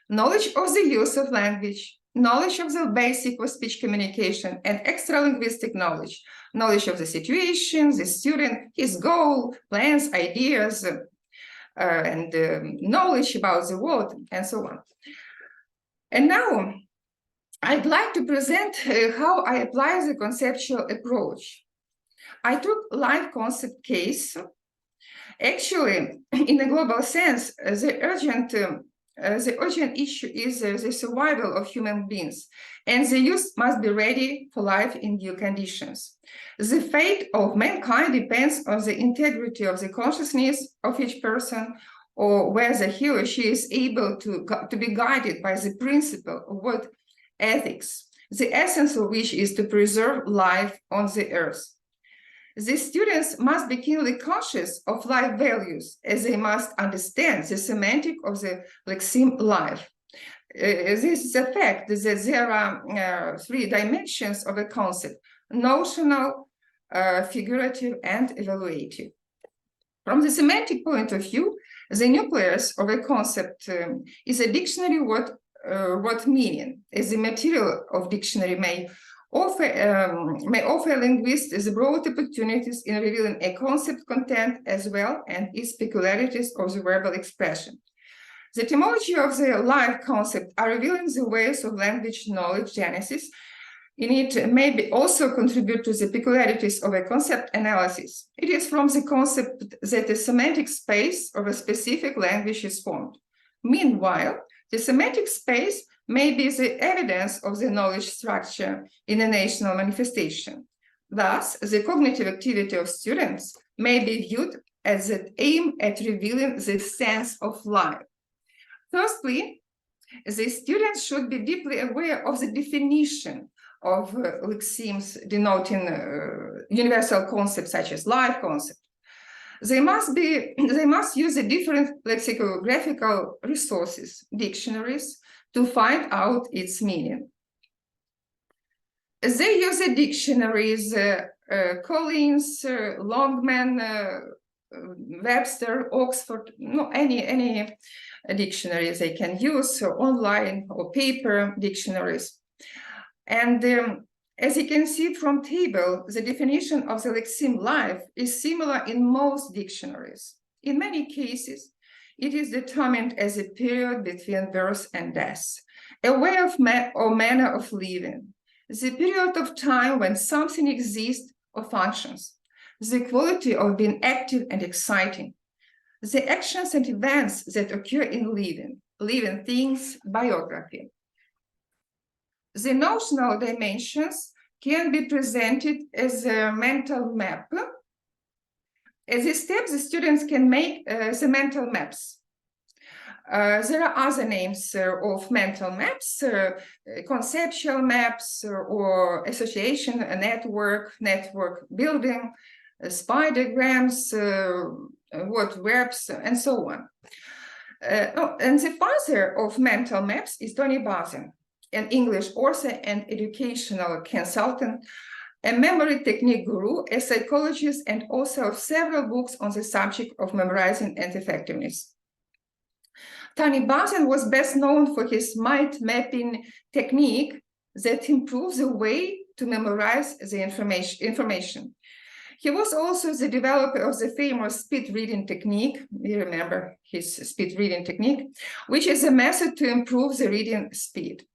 knowledge of the use of language, knowledge of the basic of speech communication, and extra-linguistic knowledge, knowledge of the situation, the student, his goal, plans, ideas, and knowledge about the world, and so on. And now, I'd like to present how I apply the conceptual approach. I took life concept case. Actually, in a global sense, the urgent issue is the survival of human beings, and the youth must be ready for life in new conditions. The fate of mankind depends on the integrity of the consciousness of each person, or whether he or she is able to be guided by the principle of what ethics, the essence of which is to preserve life on the earth. The students must be keenly conscious of life values, as they must understand the semantic of the lexeme life. This is a fact that there are three dimensions of a concept: notional, figurative, and evaluative. From the semantic point of view, the nucleus of a concept is a dictionary what meaning, as the material of dictionary may offer linguists the broad opportunities in revealing a concept content as well and its peculiarities of the verbal expression. The etymology of the life concept are revealing the ways of language knowledge genesis. In it may also contribute to the peculiarities of a concept analysis. It is from the concept that a semantic space of a specific language is formed. Meanwhile, the semantic space may be the evidence of the knowledge structure in a national manifestation. Thus, the cognitive activity of students may be viewed as an aim at revealing the sense of life. Firstly, the students should be deeply aware of the definition of lexemes denoting universal concepts such as life concept. They must use the different lexicographical resources, dictionaries, to find out its meaning. They use the dictionaries, Collins, Longman, Webster, Oxford, any dictionaries they can use, online or paper dictionaries. And as you can see from table, the definition of the lexeme life is similar in most dictionaries. In many cases, it is determined as a period between birth and death, a way of or manner of living, the period of time when something exists or functions, the quality of being active and exciting, the actions and events that occur in living things, biography. The notional dimensions can be presented as a mental map. As a step, the students can make the mental maps. There are other names of mental maps, conceptual maps or association, network building, spidergrams, word webs, and so on. And the father of mental maps is Tony Bazin, an English author and educational consultant, a memory technique guru, a psychologist, and author of several books on the subject of memorizing and effectiveness. Tony Bazin was best known for his mind mapping technique that improves the way to memorize the information. He was also the developer of the famous speed reading technique. You remember his speed reading technique, which is a method to improve the reading speed.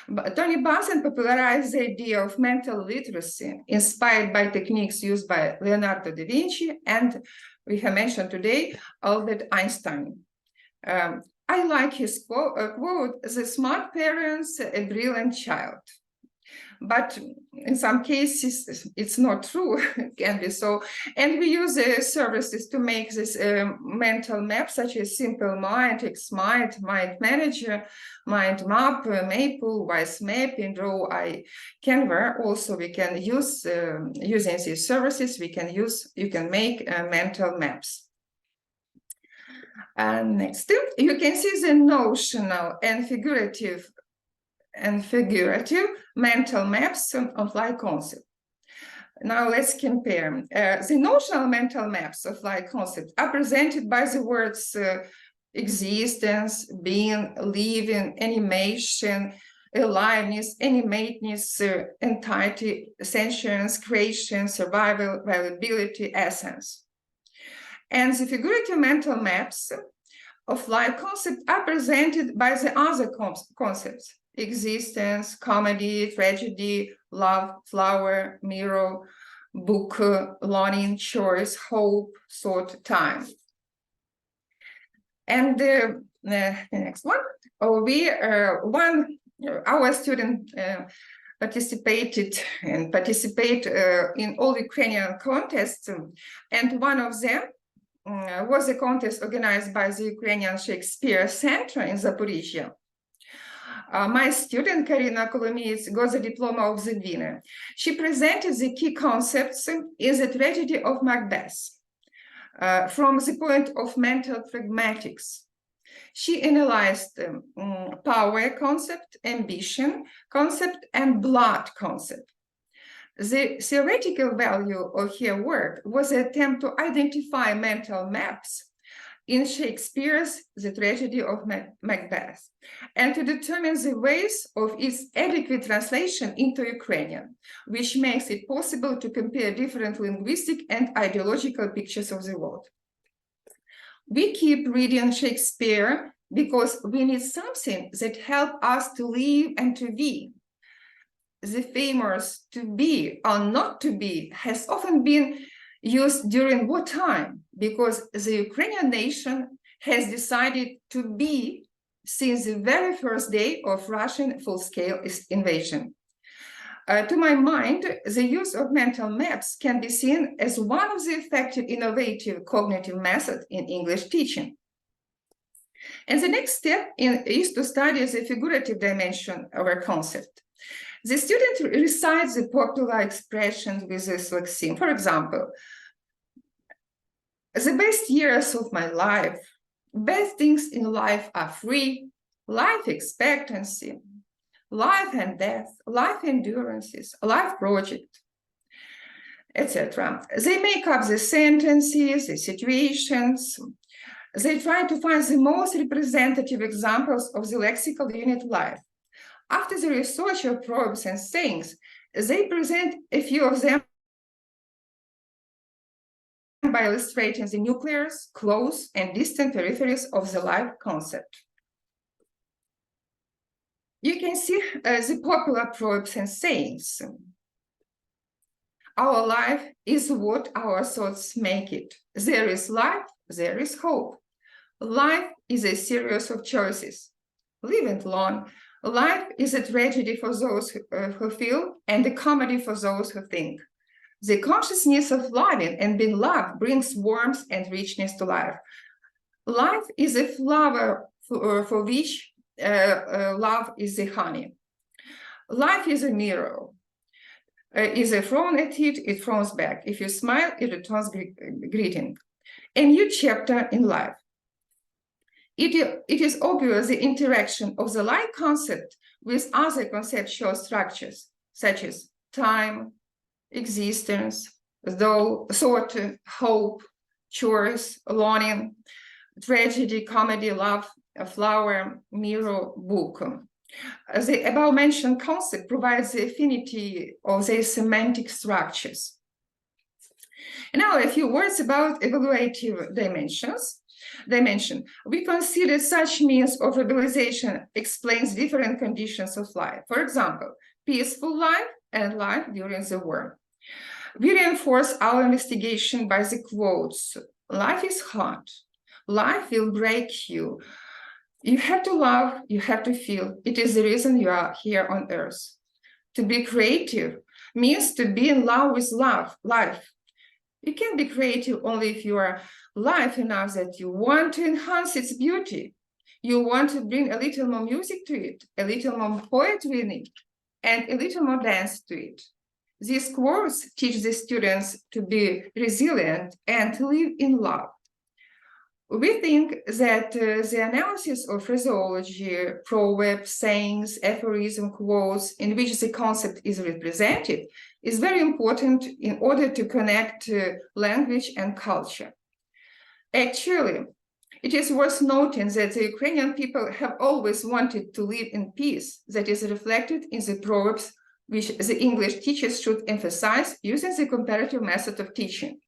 But Tony Bazin popularized the idea of mental literacy, inspired by techniques used by Leonardo da Vinci and, we have mentioned today, Albert Einstein. I like his quote, "The smart parents, a brilliant child." But in some cases, it's not true, it can be so. And we use services to make this mental map, such as Simple Mind, XMind, Mind Manager, Mind Map, Maple, Wise Map, Draw, Canva. Also, we can use, using these services, you can make mental maps. And next, you can see the notional and figurative mental maps of life concept. Now let's compare. The notional mental maps of life concept are presented by the words existence, being, living, animation, aliveness, animateness, entity, sentience, creation, survival, viability, essence. And the figurative mental maps of life concept are presented by the other concepts: existence, comedy, tragedy, love, flower, mirror, book, longing, choice, hope, thought, time. And the next one, our student participate in all Ukrainian contests, and one of them was a contest organized by the Ukrainian Shakespeare Center in Zaporizhia. My student, Karina Kolomiyets, got the diploma of the winner. She presented the key concepts in the tragedy of Macbeth from the point of mental pragmatics. She analyzed power concept, ambition concept, and blood concept. The theoretical value of her work was an attempt to identify mental maps in Shakespeare's The Tragedy of Macbeth, and to determine the ways of its adequate translation into Ukrainian, which makes it possible to compare different linguistic and ideological pictures of the world. We keep reading Shakespeare because we need something that helps us to live and to be. The famous "to be" or "not to be" has often been used during wartime because the Ukrainian nation has decided to be since the very first day of Russian full-scale invasion. To my mind, the use of mental maps can be seen as one of the effective, innovative cognitive methods in English teaching. And the next step is to study the figurative dimension of a concept. The student recites the popular expressions with this lexeme. For example, The best years of my life. Best things in life are free, life expectancy, life and death, life endurances, life project, etc. They make up the sentences, the situations. They try to find the most representative examples of the lexical unit life. After the research of probes and sayings, they present a few of them by illustrating the nucleus, close and distant peripheries of the life concept. You can see the popular probes and sayings. Our life is what our thoughts make it. There is life, there is hope. Life is a series of choices. Live it long. Life is a tragedy for those who feel and a comedy for those who think. The consciousness of loving and being loved brings warmth and richness to life. Life is a flower for which love is the honey. Life is a mirror. Is a thrown at it, it throws back. If you smile, it returns greeting. A new chapter in life. It is obvious the interaction of the life concept with other conceptual structures, such as time, existence, thought, hope, choice, longing, tragedy, comedy, love, a flower, mirror, book. The above-mentioned concept provides the affinity of their semantic structures. Now, a few words about evaluative dimension. We consider such means of verbalization explains different conditions of life. For example, peaceful life and life during the war. We reinforce our investigation by the quotes. Life is hard. Life will break you. You have to love, you have to feel. It is the reason you are here on earth. To be creative means to be in love with life. You can be creative only if you are live enough that you want to enhance its beauty. You want to bring a little more music to it, a little more poetry in it, and a little more dance to it. These quotes teach the students to be resilient and to live in love. We think that the analysis of phraseology, proverb, sayings, aphorism, quotes, in which the concept is represented, is very important in order to connect language and culture. Actually, it is worth noting that the Ukrainian people have always wanted to live in peace, that is reflected in the proverbs which the English teachers should emphasize using the comparative method of teaching.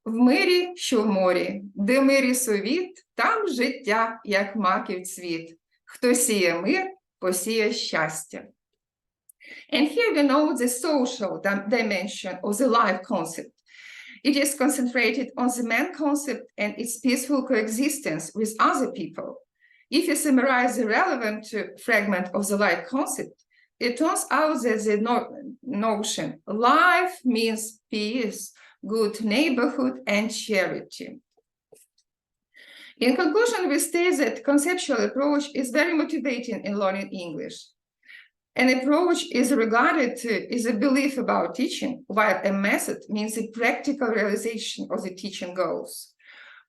В мирі, що в морі, де мирі совіт, там життя, як маків цвіт. Хто сіє мир, посіє щастя. And here we know the social dimension of the life concept. It is concentrated on the man concept and its peaceful coexistence with other people. If you summarize the relevant fragment of the life concept, it turns out that the notion life means peace, good neighborhood, and charity. In conclusion, we state that conceptual approach is very motivating in learning English. An approach is regarded as a belief about teaching, while a method means the practical realization of the teaching goals.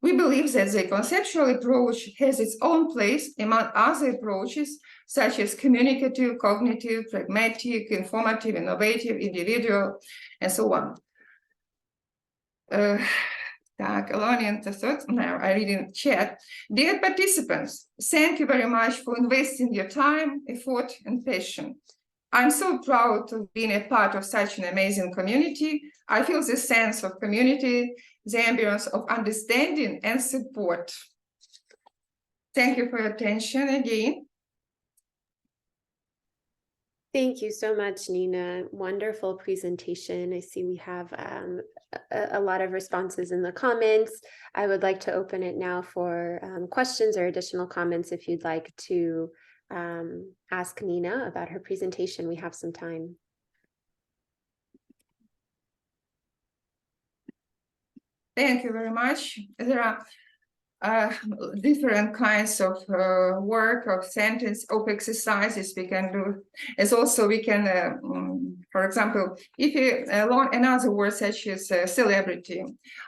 We believe that the conceptual approach has its own place among other approaches, such as communicative, cognitive, pragmatic, informative, innovative, individual, and so on. Now I read in chat. Dear participants, thank you very much for investing your time, effort, and passion. I'm so proud of being a part of such an amazing community. I feel the sense of community, the ambience of understanding and support. Thank you for your attention again. Thank you so much, Nina. Wonderful presentation. I see we have a lot of responses in the comments. I would like to open it now for questions or additional comments if you'd like to ask Nina about her presentation. We have some time. Thank you very much. There are different kinds of work, of sentence, of exercises we can do. As also we can For example, if you learn another word such as celebrity,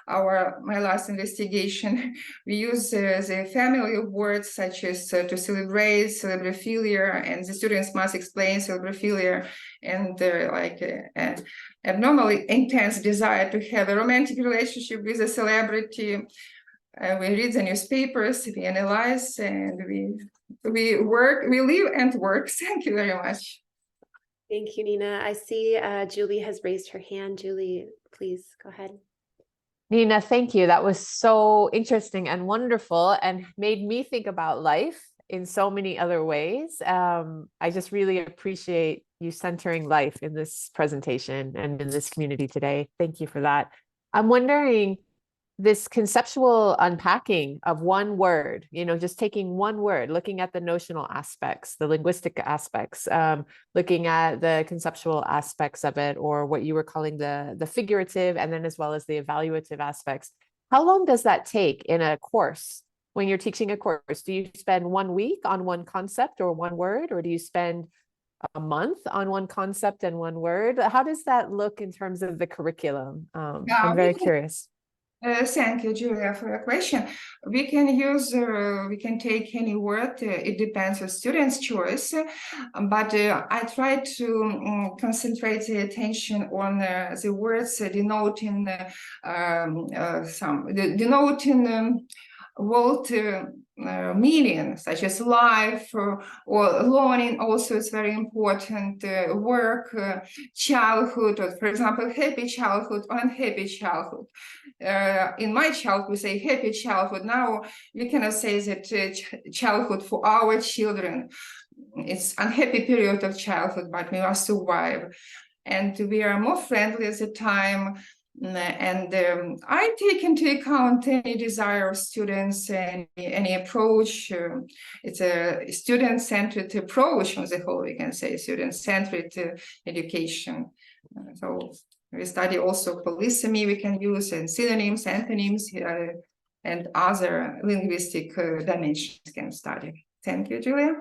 my last investigation, we use the family of words such as to celebrate, celebrophilia, and the students must explain celebrophilia and abnormally intense desire to have a romantic relationship with a celebrity. We read the newspapers, we analyze, and we work, we live and work. Thank you very much. Thank you, Nina. I see Julie has raised her hand. Julie, please go ahead. Nina, thank you. That was so interesting and wonderful and made me think about life in so many other ways. I just really appreciate you centering life in this presentation and in this community today. Thank you for that. I'm wondering, this conceptual unpacking of one word, just taking one word, looking at the notional aspects, the linguistic aspects, looking at the conceptual aspects of it, or what you were calling the figurative, and then as well as the evaluative aspects. How long does that take in a course? When you're teaching a course, do you spend 1 week on one concept or one word, or do you spend a month on one concept and one word? How does that look in terms of the curriculum? I'm very curious. Thank you, Julia, for your question. We can take any word. It depends on student's choice, but I try to concentrate the attention on the words denoting world meaning, such as life or learning. Also, it's very important. Work, childhood, or for example, happy childhood or unhappy childhood. In my childhood, we say happy childhood. Now we cannot say that childhood for our children. It's unhappy period of childhood, but we must survive. And we are more friendly at the time. And I take into account any desire of students and any approach. It's a student-centered approach on the whole, we can say, student-centered education. So we study also polysemy we can use, and synonyms, antonyms, and other linguistic dimensions can study. Thank you, Julia.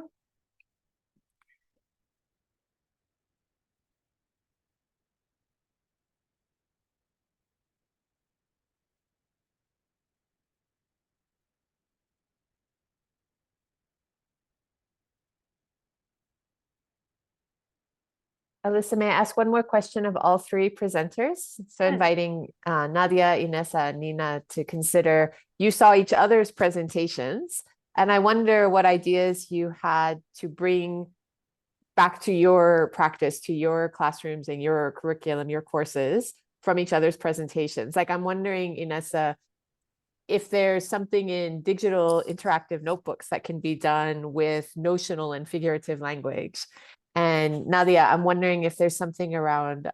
Alyssa, may I ask one more question of all three presenters? So inviting Nadiia, Inesa, and Nina to consider, you saw each other's presentations, and I wonder what ideas you had to bring back to your practice, to your classrooms and your curriculum, your courses from each other's presentations. Like, I'm wondering, Inesa, if there's something in digital interactive notebooks that can be done with notional and figurative language. And Nadiia, I'm wondering if there's something around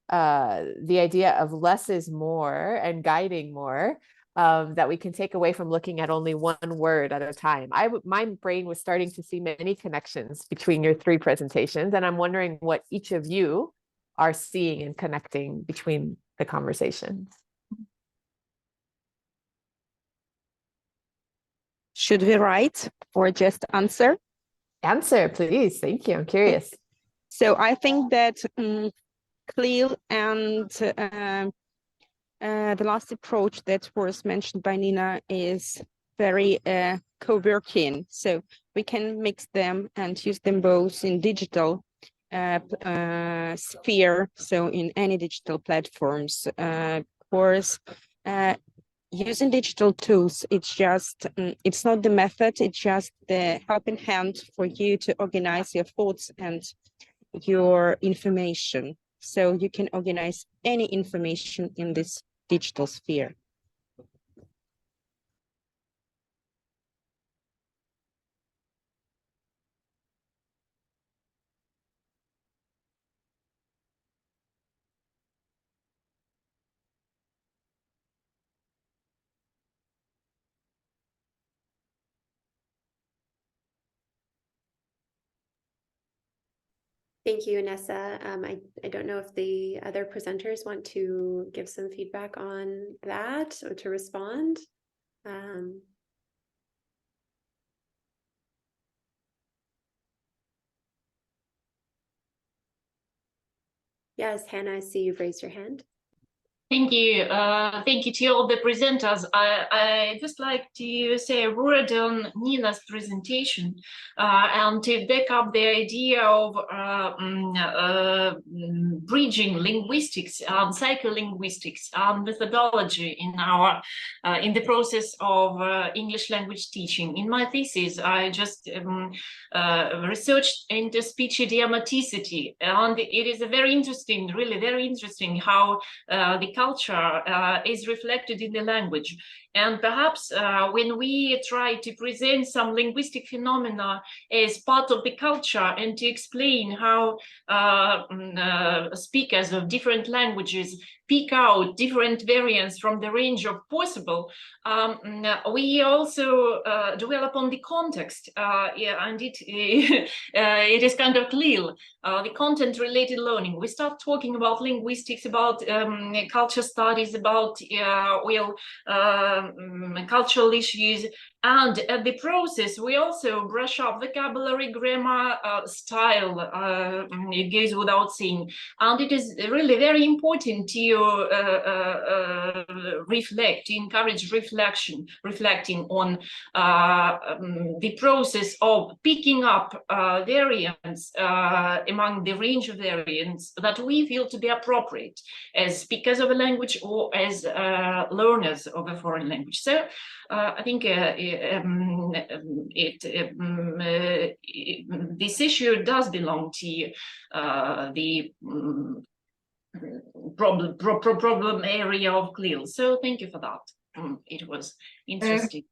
the idea of less is more and guiding more that we can take away from looking at only one word at a time. My brain was starting to see many connections between your three presentations, and I'm wondering what each of you are seeing and connecting between the conversations. Should we write or just answer? Answer, please. Thank you. I'm curious. So I think that CLIL and the last approach that was mentioned by Nina is very co-working. So we can mix them and use them both in digital sphere, so in any digital platforms. Of course, using digital tools, it's not the method, it's just the helping hand for you to organize your thoughts and your information. So you can organize any information in this digital sphere. Thank you, Inesa. I don't know if the other presenters want to give some feedback on that or to respond. Yes, Hannah, I see you've raised your hand. Thank you. Thank you to all the presenters. I just like to say a word on Nina's presentation and to back up the idea of bridging linguistics and psycholinguistics and methodology in our in the process of English language teaching. In my thesis, I just researched into speech idiomaticity, and it is a very interesting, really very interesting how the culture is reflected in the language. And perhaps when we try to present some linguistic phenomena as part of the culture and to explain how speakers of different languages pick out different variants from the range of possible, we also dwell upon the context, and it is kind of CLIL, the content-related learning. We start talking about linguistics, about culture studies, about cultural issues, and at the process we also brush up vocabulary, grammar, style. It goes without saying, and it is really very important to reflect, to encourage reflecting on the process of picking up variants among the range of variants that we feel to be appropriate as speakers of a language or as learners of a foreign language. So I think this issue does belong to the problem area of CLIL. So thank you for that. It was interesting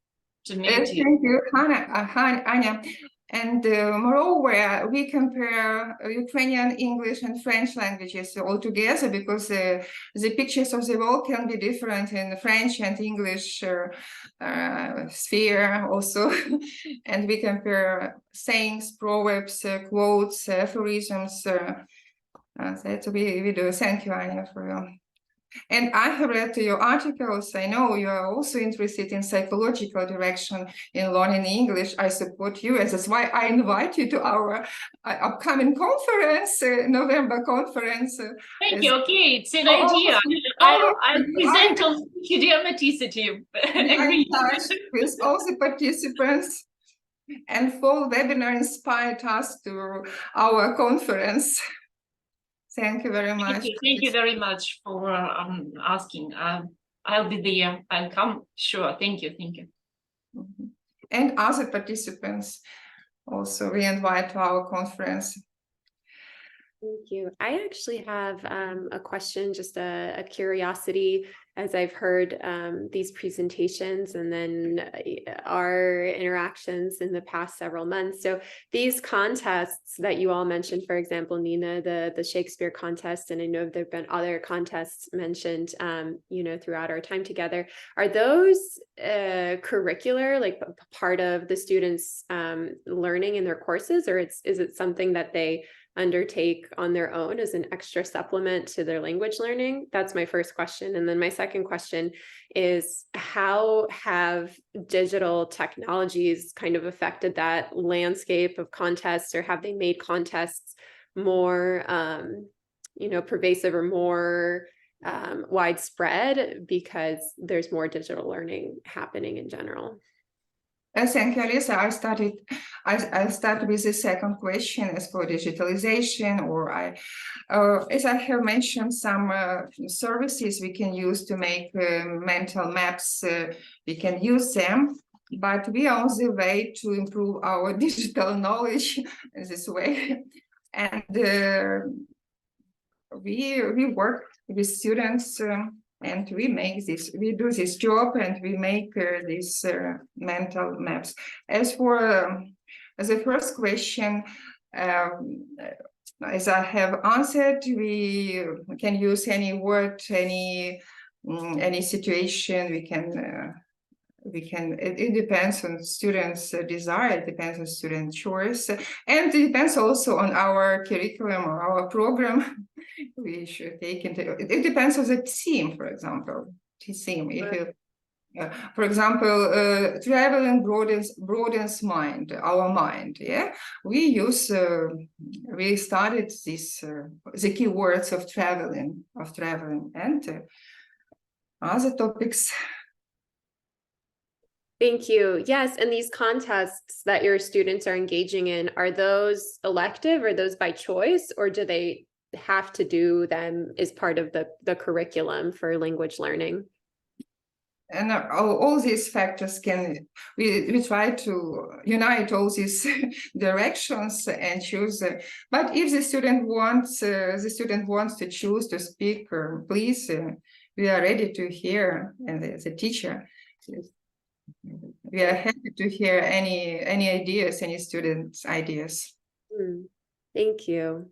to me. Thank you, Anya. And moreover, we compare Ukrainian, English, and French languages all together because the pictures of the world can be different in French and English sphere also. And we compare sayings, proverbs, quotes, aphorisms. That we do. Thank you, Anya, for your. And I have read your articles. I know you are also interested in psychological direction in learning English. I support you, and that's why I invite you to our upcoming conference, November conference. Thank you. Okay, it's an idea. I'll present on idiomaticity. In touch with all the participants, and full webinar inspired us to our conference. Thank you very much. Thank you very much for asking. I'll be there. I'll come. Sure. Thank you. Thank you. And other participants also we invite to our conference. Thank you. I actually have a question, just a curiosity, as I've heard these presentations and then our interactions in the past several months. So these contests that you all mentioned, for example, Nina, the Shakespeare contest, and I know there have been other contests mentioned, throughout our time together. Are those curricular, like part of the students' learning in their courses, or is it something that they undertake on their own as an extra supplement to their language learning? That's my first question. And then my second question is, how have digital technologies kind of affected that landscape of contests, or have they made contests more, pervasive or more widespread because there's more digital learning happening in general? Thank you, Alisa. I start with the second question as for digitalization, or as I have mentioned, some services we can use to make mental maps. We can use them, but we are on the way to improve our digital knowledge in this way. And we work with students. And we do this job, and we make these mental maps. As for the first question, as I have answered, we can use any word, any situation. We can. It depends on students' desire. It depends on student choice, and it depends also on our curriculum or our program. We should take into it. Depends on the theme, for example. The theme. For example, traveling broadens our mind. Yeah, we studied the keywords of traveling, and other topics. Thank you. Yes, and these contests that your students are engaging in, are those elective or those by choice, or do they have to do them as part of the curriculum for language learning? And all these factors we try to unite all these directions and choose. But if the student wants to choose to speak, please, we are ready to hear, and the teacher, we are happy to hear any ideas, any students' ideas. Thank you.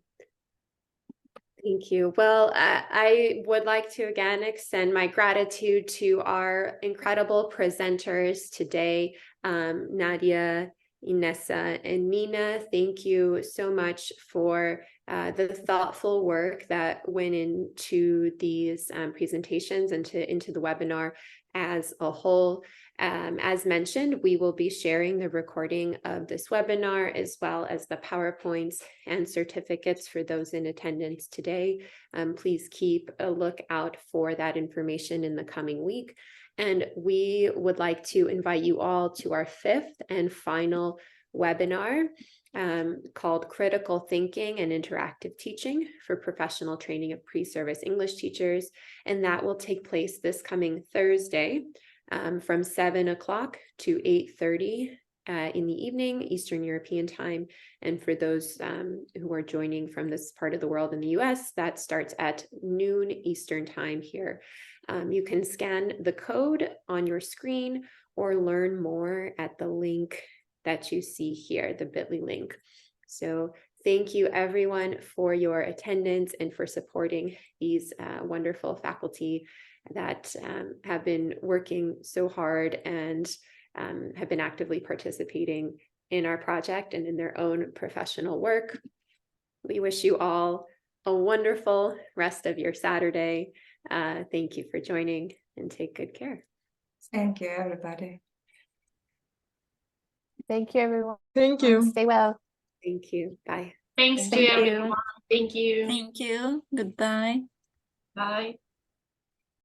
Thank you. Well, I would like to again extend my gratitude to our incredible presenters today, Nadiia, Inesa, and Nina. Thank you so much for the thoughtful work that went into these presentations and into the webinar as a whole. As mentioned, we will be sharing the recording of this webinar as well as the PowerPoints and certificates for those in attendance today. Please keep a lookout for that information in the coming week. And we would like to invite you all to our 5th and final webinar called Critical Thinking and Interactive Teaching for Professional Training of Pre-Service English Teachers. And that will take place this coming Thursday, from 7 o'clock to 8:30 in the evening, Eastern European time. And for those who are joining from this part of the world in the US, that starts at noon Eastern time here. You can scan the code on your screen or learn more at the link that you see here, the bit.ly link. So thank you everyone for your attendance and for supporting these wonderful faculty that have been working so hard and have been actively participating in our project and in their own professional work. We wish you all a wonderful rest of your Saturday. Thank you for joining and take good care. Thank you, everybody. Thank you, everyone. Thank you. Stay well. Thank you. Bye. Thanks to Thank you. everyone. Thank you. Thank you. Goodbye. Bye.